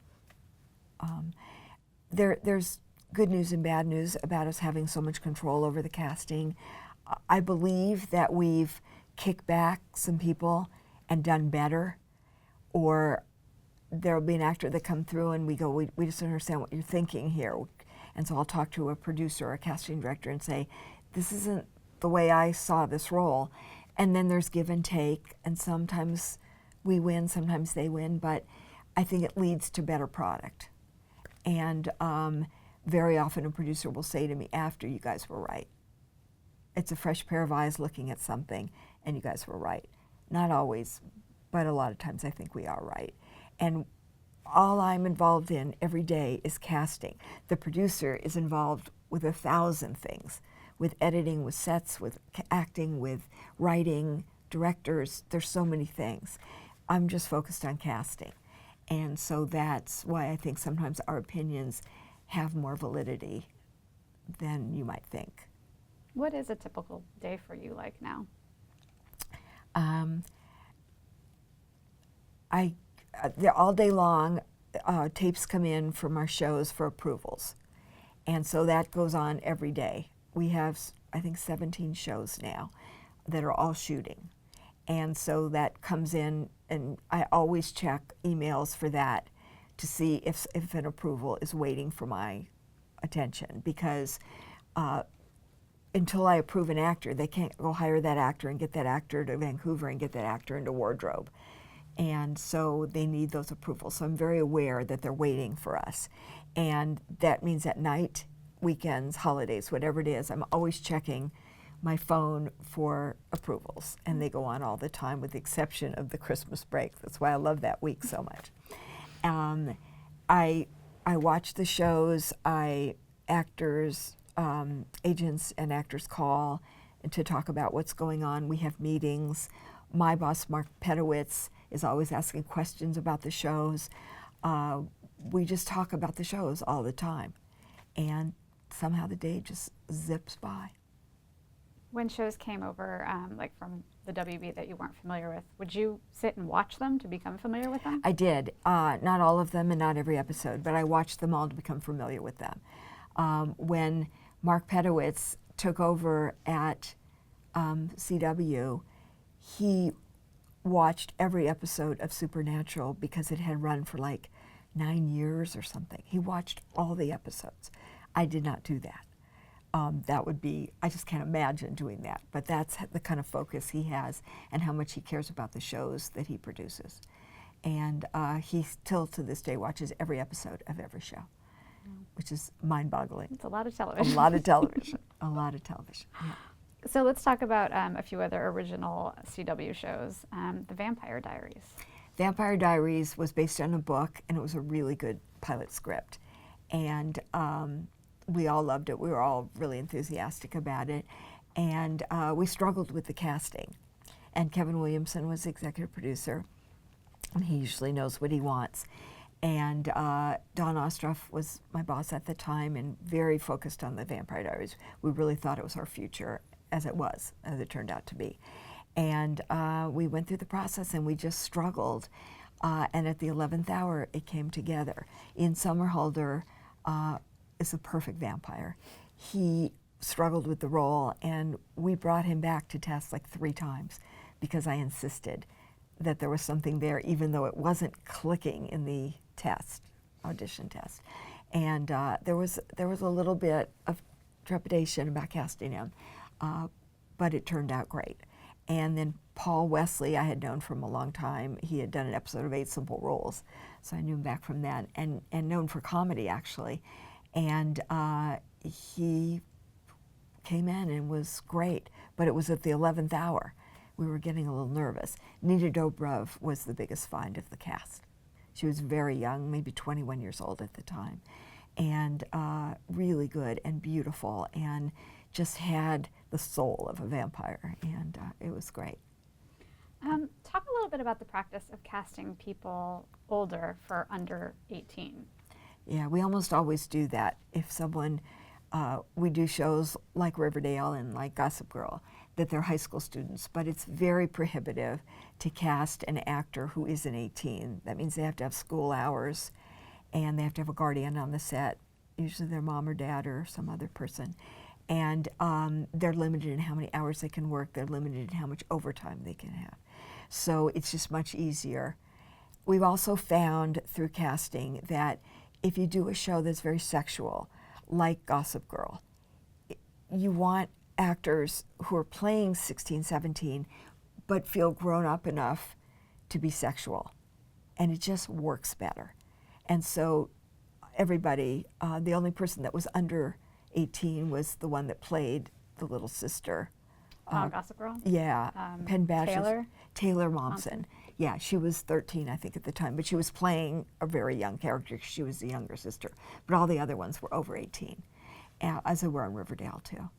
There's good news and bad news about us having so much control over the casting. I believe that we've kicked back some people and done better, or there'll be an actor that come through and we go, we just don't understand what you're thinking here. And so I'll talk to a producer or a casting director and say, this isn't the way I saw this role. And then there's give and take, and sometimes we win, sometimes they win, but I think it leads to better product. And very often a producer will say to me after, you guys were right. It's a fresh pair of eyes looking at something, and you guys were right. Not always, but a lot of times I think we are right. And all I'm involved in every day is casting. The producer is involved with 1,000 things, with editing, with sets, with acting, with writing, directors. There's so many things. I'm just focused on casting. And so that's why I think sometimes our opinions have more validity than you might think. What is a typical day for you like now? All day long, tapes come in from our shows for approvals. And so that goes on every day. We have, I think, 17 shows now that are all shooting. And so that comes in, and I always check emails for that to see if an approval is waiting for my attention, because until I approve an actor, they can't go hire that actor and get that actor to Vancouver and get that actor into wardrobe. And so they need those approvals. So I'm very aware that they're waiting for us. And that means at night, weekends, holidays, whatever it is, I'm always checking my phone for approvals. And they go on all the time with the exception of the Christmas break. That's why I love that week so much. I watch the shows. Actors, agents and actors call to talk about what's going on. We have meetings. My boss, Mark Pedowitz, is always asking questions about the shows. We just talk about the shows all the time. And somehow the day just zips by. When shows came over, like from the WB that you weren't familiar with, would you sit and watch them to become familiar with them? I did. Not all of them and not every episode, but I watched them all to become familiar with them. When Mark Pedowitz took over at CW, he watched every episode of Supernatural because it had run for like 9 years or something. He watched all the episodes. I did not do that. That would be, I just can't imagine doing that. But that's the kind of focus he has and how much he cares about the shows that he produces. And he still to this day watches every episode of every show, which is mind-boggling. It's a lot of television. A lot of television. A lot of television. Yeah. So let's talk about a few other original CW shows. The Vampire Diaries. Vampire Diaries was based on a book, and it was a really good pilot script. And we all loved it. We were all really enthusiastic about it. And we struggled with the casting. And Kevin Williamson was the executive producer, and he usually knows what he wants. And Don Ostroff was my boss at the time and very focused on the Vampire Diaries. We really thought it was our future, as it turned out to be. And we went through the process and we just struggled. And at the 11th hour, it came together. Ian Somerhalder is a perfect vampire. He struggled with the role, and we brought him back to test like 3 times because I insisted that there was something there, even though it wasn't clicking in the audition test. And there was a little bit of trepidation about casting him, but it turned out great. And then Paul Wesley, I had known from a long time. He had done an episode of 8 Simple Rules, so I knew him back from that, and known for comedy, actually. And he came in and was great, but it was at the 11th hour. We were getting a little nervous. Nina Dobrev was the biggest find of the cast. She was very young, maybe 21 years old at the time, and really good and beautiful, and just had the soul of a vampire, and it was great. Talk a little bit about the practice of casting people older for under 18. Yeah, we almost always do that. If someone, we do shows like Riverdale and like Gossip Girl, that they're high school students, but it's very prohibitive to cast an actor who isn't 18. That means they have to have school hours, and they have to have a guardian on the set. usually their mom or dad or some other person. And they're limited in how many hours they can work. They're limited in how much overtime they can have. So it's just much easier. We've also found through casting that if you do a show that's very sexual, like Gossip Girl, you want actors who are playing 16, 17, but feel grown up enough to be sexual. And it just works better. And so everybody, the only person that was under 18 was the one that played the little sister. Gossip Girl? Yeah, Penn Badger's Taylor? Momsen. Yeah, she was 13, I think, at the time, but she was playing a very young character 'cause she was the younger sister. But all the other ones were over 18, as they were on Riverdale, too.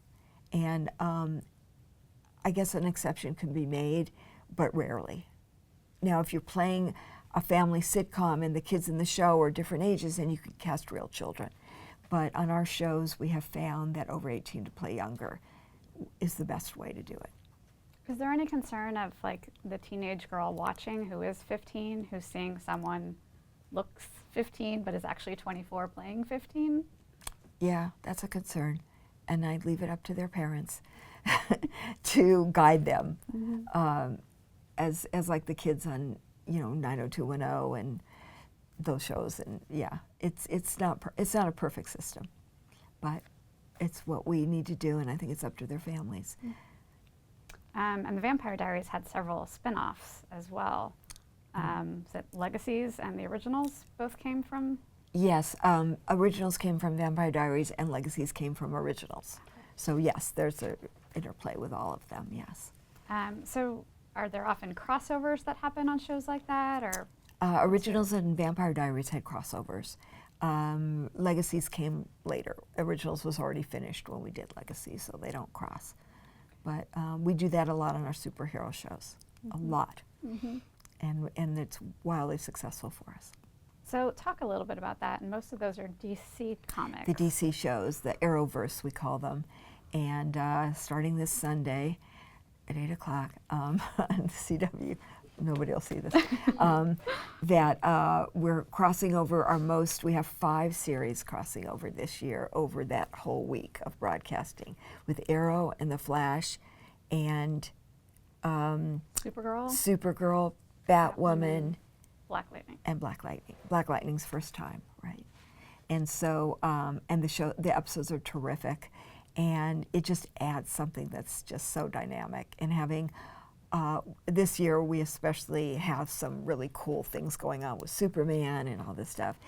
And I guess an exception can be made, but rarely. Now, if you're playing a family sitcom and the kids in the show are different ages, then you can cast real children. But on our shows, we have found that over 18 to play younger is the best way to do it. Is there any concern of like the teenage girl watching who is 15, who's seeing someone looks 15 but is actually 24 playing 15? Yeah, that's a concern. And I leave it up to their parents to guide them. Mm-hmm. As like the kids on 90210 and those shows, and yeah, it's not a perfect system, but it's what we need to do, and I think it's up to their families. And the Vampire Diaries had several spin-offs as well. Is it Legacies and the originals both came from? Yes, originals came from Vampire Diaries and Legacies came from originals. So yes, there's an interplay with all of them, yes. So are there often crossovers that happen on shows like that, or? Originals and Vampire Diaries had crossovers. Legacies came later. Originals was already finished when we did Legacies, so they don't cross. But we do that a lot on our superhero shows, a lot. Mm-hmm. And it's wildly successful for us. So talk a little bit about that, and most of those are DC comics. The DC shows, the Arrowverse we call them, and starting this Sunday at 8 o'clock on CW, nobody will see this, that we're crossing over we have 5 series crossing over this year over that whole week of broadcasting with Arrow and The Flash and Supergirl, Batwoman, Black Lightning. And Black Lightning. Black Lightning's first time, right? And so, and the episodes are terrific, and it just adds something that's just so dynamic. And having, this year we especially have some really cool things going on with Superman and all this stuff,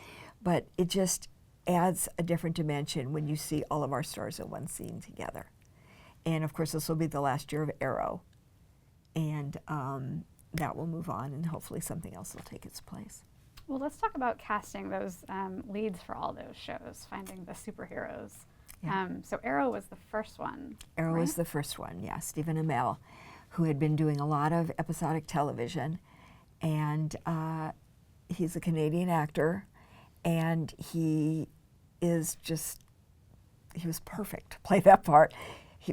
but it just adds a different dimension when you see all of our stars in one scene together. And of course, this will be the last year of Arrow, and that will move on, and hopefully something else will take its place. Well, let's talk about casting those leads for all those shows, finding the superheroes. Yeah. So Arrow was the first one. Arrow was the first one, yeah. Stephen Amell, who had been doing a lot of episodic television, and he's a Canadian actor, and he was perfect to play that part.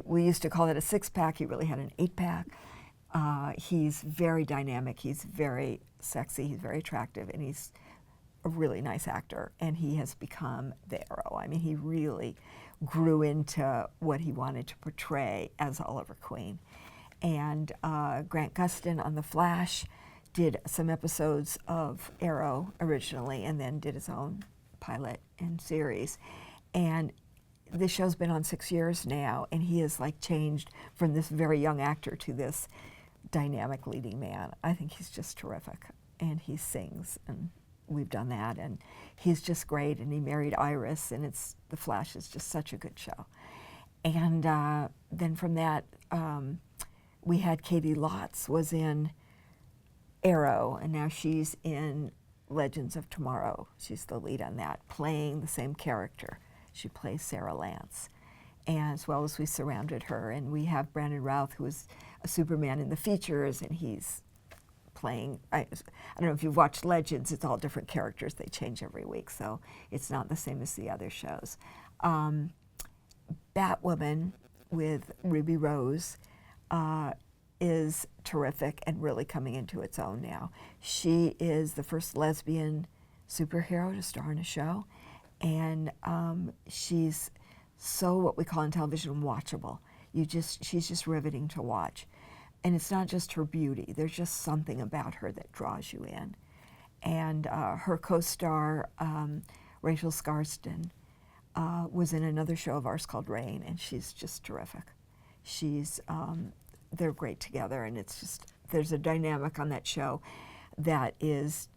We used to call it a 6-pack. He really had an 8-pack. He's very dynamic, he's very sexy, he's very attractive, and he's a really nice actor, and he has become the Arrow. I mean, he really grew into what he wanted to portray as Oliver Queen. And Grant Gustin on The Flash did some episodes of Arrow originally and then did his own pilot and series. And this show's been on 6 years now, and he has like changed from this very young actor to this dynamic leading man. I think he's just terrific, and he sings, and we've done that, and he's just great. And he married Iris, and The Flash is just such a good show. And then from that, we had Katie Lotz was in Arrow, and now she's in Legends of Tomorrow. She's the lead on that, playing the same character. She plays Sarah Lance. And as well as we surrounded her, and we have Brandon Routh, who is a Superman in the features, and he's playing, I don't know if you've watched Legends, it's all different characters, they change every week, so it's not the same as the other shows. Batwoman with Ruby Rose is terrific and really coming into its own now. She is the first lesbian superhero to star in a show, and she's so what we call in television watchable. She's just riveting to watch, and it's not just her beauty. There's just something about her that draws you in. And her co-star Rachel Scarston was in another show of ours called Rain, and she's just terrific. They're great together, and it's just there's a dynamic on that show that is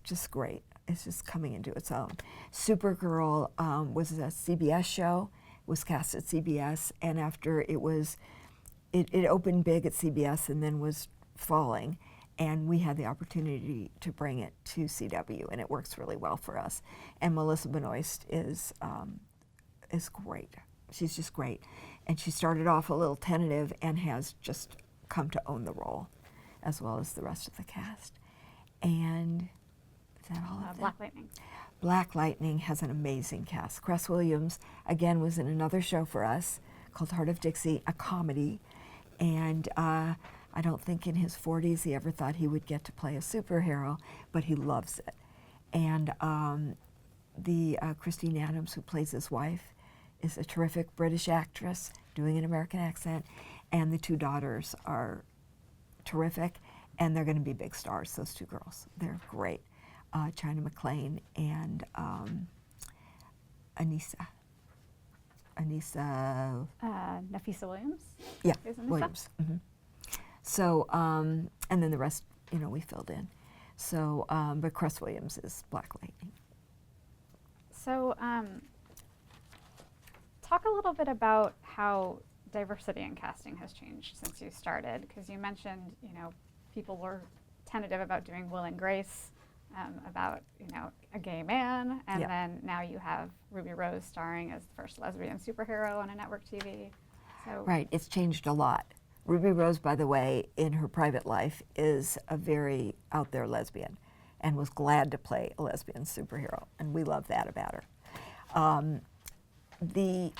just great. It's just coming into its own. Supergirl was a CBS show, was cast at CBS, and after it opened big at CBS and then was falling, and we had the opportunity to bring it to CW, and it works really well for us. And Melissa Benoist is great. She's just great, and she started off a little tentative and has just come to own the role, as well as the rest of the cast. And is that all of that? Black Lightning. Black Lightning has an amazing cast. Cress Williams, again, was in another show for us called Heart of Dixie, a comedy. And I don't think in his 40s he ever thought he would get to play a superhero, but he loves it. And Christine Adams, who plays his wife, is a terrific British actress doing an American accent. And the two daughters are terrific, and they're going to be big stars, those two girls. They're great. China McClain and Nafisa Williams. Yeah, Is Anissa? Williams. Mm-hmm. So, and then the rest, we filled in. So, but Cress Williams is Black Lightning. So, talk a little bit about how diversity in casting has changed since you started, because you mentioned, people were tentative about doing Will and Grace, about, a gay man, and then now you have Ruby Rose starring as the first lesbian superhero on a network TV. So Right, it's changed a lot. Ruby Rose, by the way, in her private life is a very out there lesbian and was glad to play a lesbian superhero, and we love that about her. The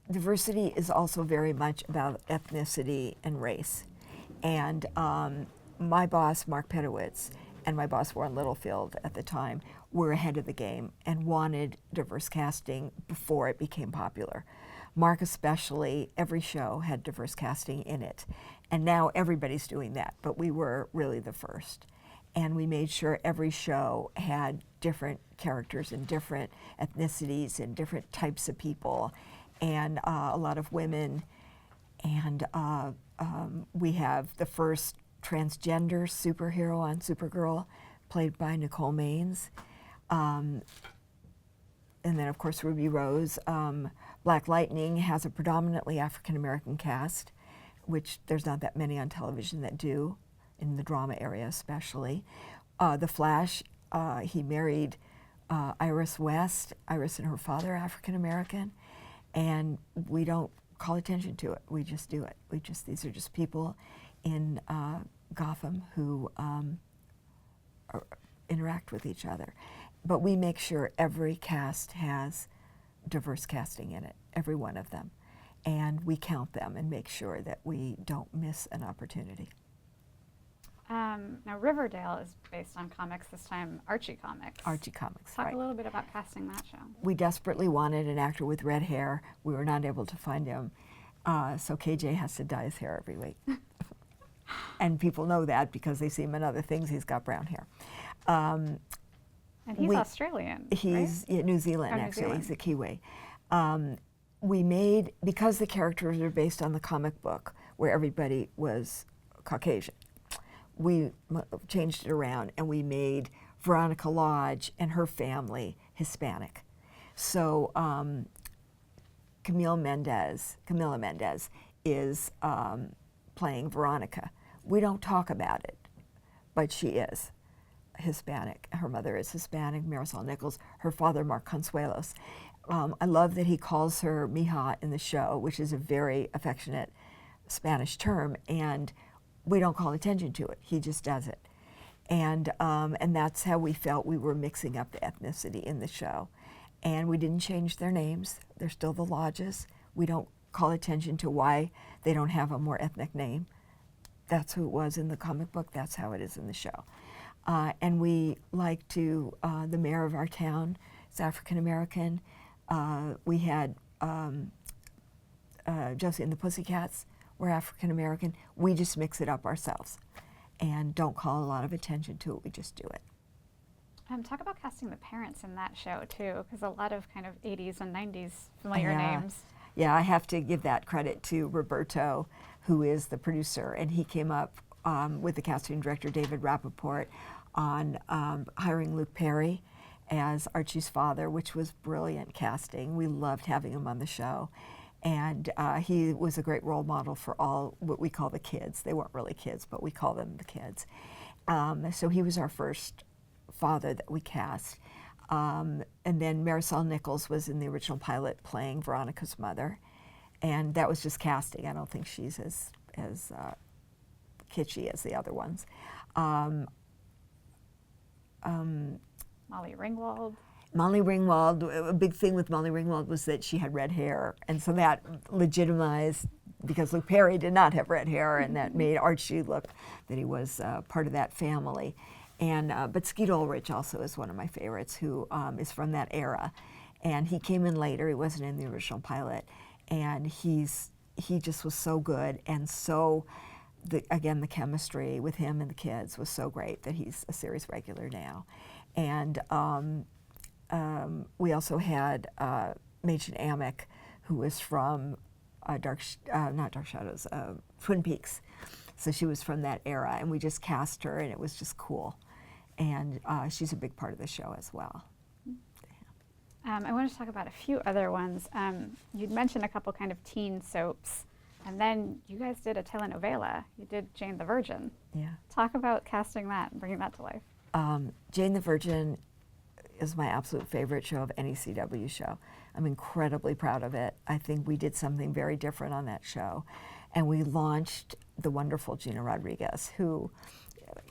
diversity is also very much about ethnicity and race. And my boss, Mark Pedowitz, and my boss, Warren Littlefield, at the time, were ahead of the game and wanted diverse casting before it became popular. Mark especially, every show had diverse casting in it. And now everybody's doing that, but we were really the first. And we made sure every show had different characters and different ethnicities and different types of people, and a lot of women. And we have the first transgender superhero on Supergirl, played by Nicole Maines. And then, of course, Ruby Rose. Black Lightning has a predominantly African-American cast, which there's not that many on television that do, in the drama area especially. The Flash, he married Iris West. Iris and her father are African-American, and we don't call attention to it. We just do it. These are just people in Gotham who interact with each other. But we make sure every cast has diverse casting in it, every one of them. And we count them and make sure that we don't miss an opportunity. Now, Riverdale is based on comics, this time Archie Comics. Archie Comics, Talk right. a little bit about casting that show. We desperately wanted an actor with red hair. We were not able to find him. So KJ has to dye his hair every week. And people know that because they see him in other things. He's got brown hair. And he's Australian, He's right? New Zealand, New actually. Zealand. He's a Kiwi. We made, because the characters are based on the comic book where everybody was Caucasian, we changed it around and we made Veronica Lodge and her family Hispanic. So Camila Mendez is playing Veronica. We don't talk about it, but she is Hispanic. Her mother is Hispanic, Marisol Nichols. Her father, Mark Consuelos. I love that he calls her Mija in the show, which is a very affectionate Spanish term, and we don't call attention to it. He just does it. And that's how we felt we were mixing up the ethnicity in the show. And we didn't change their names. They're still the Lodges. We don't call attention to why they don't have a more ethnic name. That's who it was in the comic book. That's how it is in the show. And we like to, the mayor of our town was African American. We had Josie and the Pussycats were African American. We just mix it up ourselves and don't call a lot of attention to it. We just do it. Talk about casting the parents in that show too, because a lot of kind of 80s and 90s familiar Yeah. names. Yeah, I have to give that credit to Roberto, who is the producer, and he came up with the casting director, David Rappaport, on hiring Luke Perry as Archie's father, which was brilliant casting. We loved having him on the show. And he was a great role model for all what we call the kids. They weren't really kids, but we call them the kids. So he was our first father that we cast. And then Marisol Nichols was in the original pilot playing Veronica's mother. And that was just casting. I don't think she's as kitschy as the other ones. Molly Ringwald. Molly Ringwald, a big thing with Molly Ringwald was that she had red hair, and so that legitimized, because Luke Perry did not have red hair, and that made Archie look that he was part of that family. And but Skeet Ulrich also is one of my favorites, who is from that era, and he came in later. He wasn't in the original pilot, and he just was so good, and so again the chemistry with him and the kids was so great that he's a series regular now. And we also had Machen Amick, who was from not Dark Shadows, Twin Peaks. So she was from that era, and we just cast her, and it was just cool. And she's a big part of the show as well. I want to talk about a few other ones. You'd mentioned a couple kind of teen soaps, and then you guys did a telenovela. You did Jane the Virgin. Yeah. Talk about casting that and bringing that to life. Jane the Virgin is my absolute favorite show of any CW show. I'm incredibly proud of it. I think we did something very different on that show. And we launched the wonderful Gina Rodriguez, who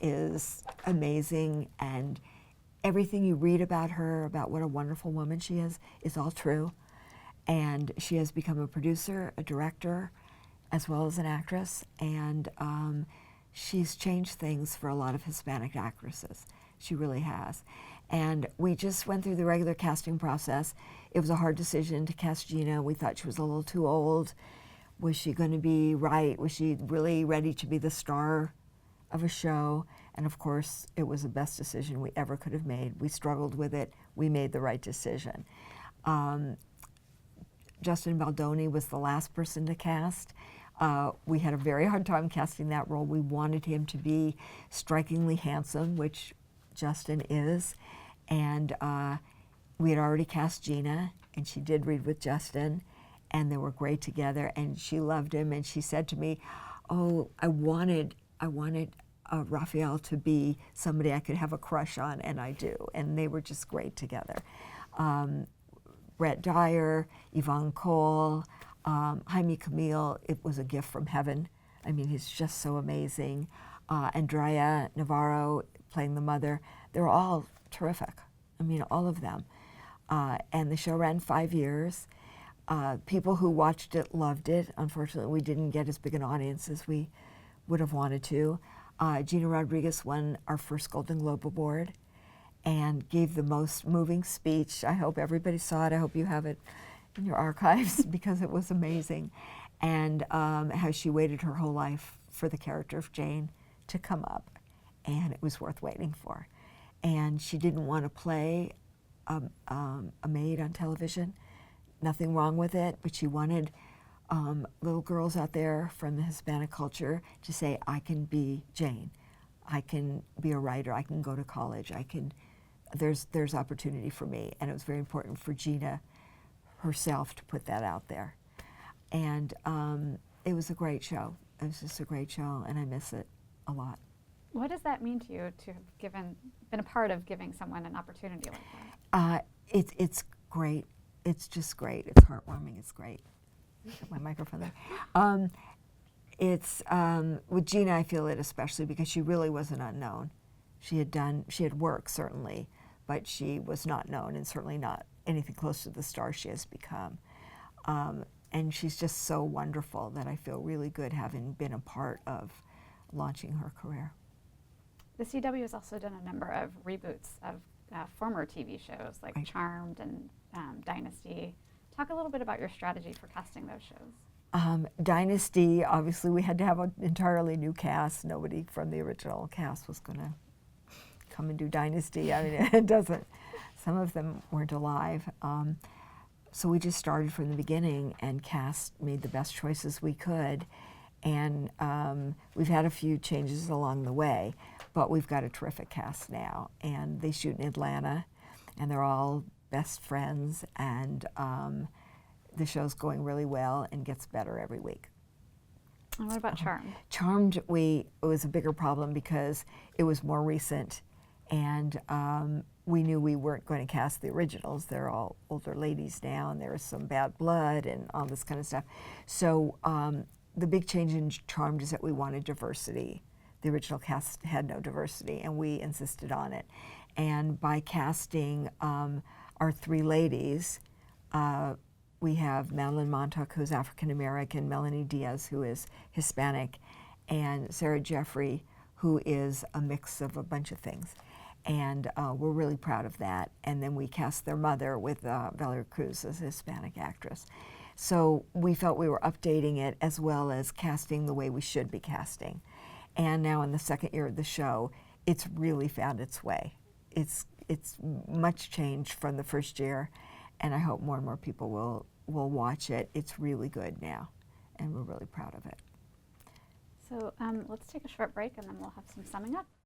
is amazing, and everything you read about her, about what a wonderful woman she is all true. And she has become a producer, a director, as well as an actress, and she's changed things for a lot of Hispanic actresses. She really has. And we just went through the regular casting process. It was a hard decision to cast Gina. We thought she was a little too old. Was she going to be right? Was she really ready to be the star of a show? And of course, it was the best decision we ever could have made. We struggled with it. We made the right decision. Justin Baldoni was the last person to cast. We had a very hard time casting that role. We wanted him to be strikingly handsome, which Justin is, and we had already cast Gina, and she did read with Justin, and they were great together, and she loved him, and she said to me, "Oh, I wanted Raphael to be somebody I could have a crush on," and I do, and they were just great together. Brett Dyer, Yvonne Cole, Jaime Camille, it was a gift from heaven. I mean, he's just so amazing. Andrea Navarro playing the mother, they're all terrific. I mean, all of them. And the show ran 5 years. People who watched it loved it. Unfortunately, we didn't get as big an audience as we would have wanted to. Gina Rodriguez won our first Golden Globe Award and gave the most moving speech. I hope everybody saw it. I hope you have it in your archives because it was amazing. And how she waited her whole life for the character of Jane to come up, and it was worth waiting for. And she didn't want to play a maid on television. Nothing wrong with it, but she wanted little girls out there from the Hispanic culture to say, I can be Jane. I can be a writer. I can go to college. There's opportunity for me. And it was very important for Gina herself to put that out there. And it was a great show. It was just a great show, and I miss it a lot. What does that mean to you to have been a part of giving someone an opportunity like that? It's great. It's just great. It's heartwarming. It's great. Got my microphone there. It's with Gina, I feel it especially because she really was an unknown. She had work certainly, but she was not known, and certainly not anything close to the star she has become. And she's just so wonderful that I feel really good having been a part of launching her career. The CW has also done a number of reboots of former TV shows like Right. Charmed and Dynasty. Talk a little bit about your strategy for casting those shows. Dynasty, obviously, we had to have an entirely new cast. Nobody from the original cast was going to come and do Dynasty. I mean, it doesn't, some of them weren't alive. So we just started from the beginning and made the best choices we could. And we've had a few changes along the way, but we've got a terrific cast now. And they shoot in Atlanta, and they're all best friends. And the show's going really well and gets better every week. And what about Charmed? Charmed, it was a bigger problem because it was more recent, and we knew we weren't going to cast the originals. They're all older ladies now, and there was some bad blood and all this kind of stuff. So the big change in Charmed is that we wanted diversity. The original cast had no diversity, and we insisted on it. And by casting our three ladies, we have Madeline Montauk, who's African American, Melanie Diaz, who is Hispanic, and Sarah Jeffrey, who is a mix of a bunch of things. And we're really proud of that. And then we cast their mother with Valerie Cruz as a Hispanic actress. So we felt we were updating it as well as casting the way we should be casting. And now in the second year of the show, it's really found its way. It's much changed from the first year, and I hope more and more people will watch it. It's really good now, and we're really proud of it. So let's take a short break, and then we'll have some summing up.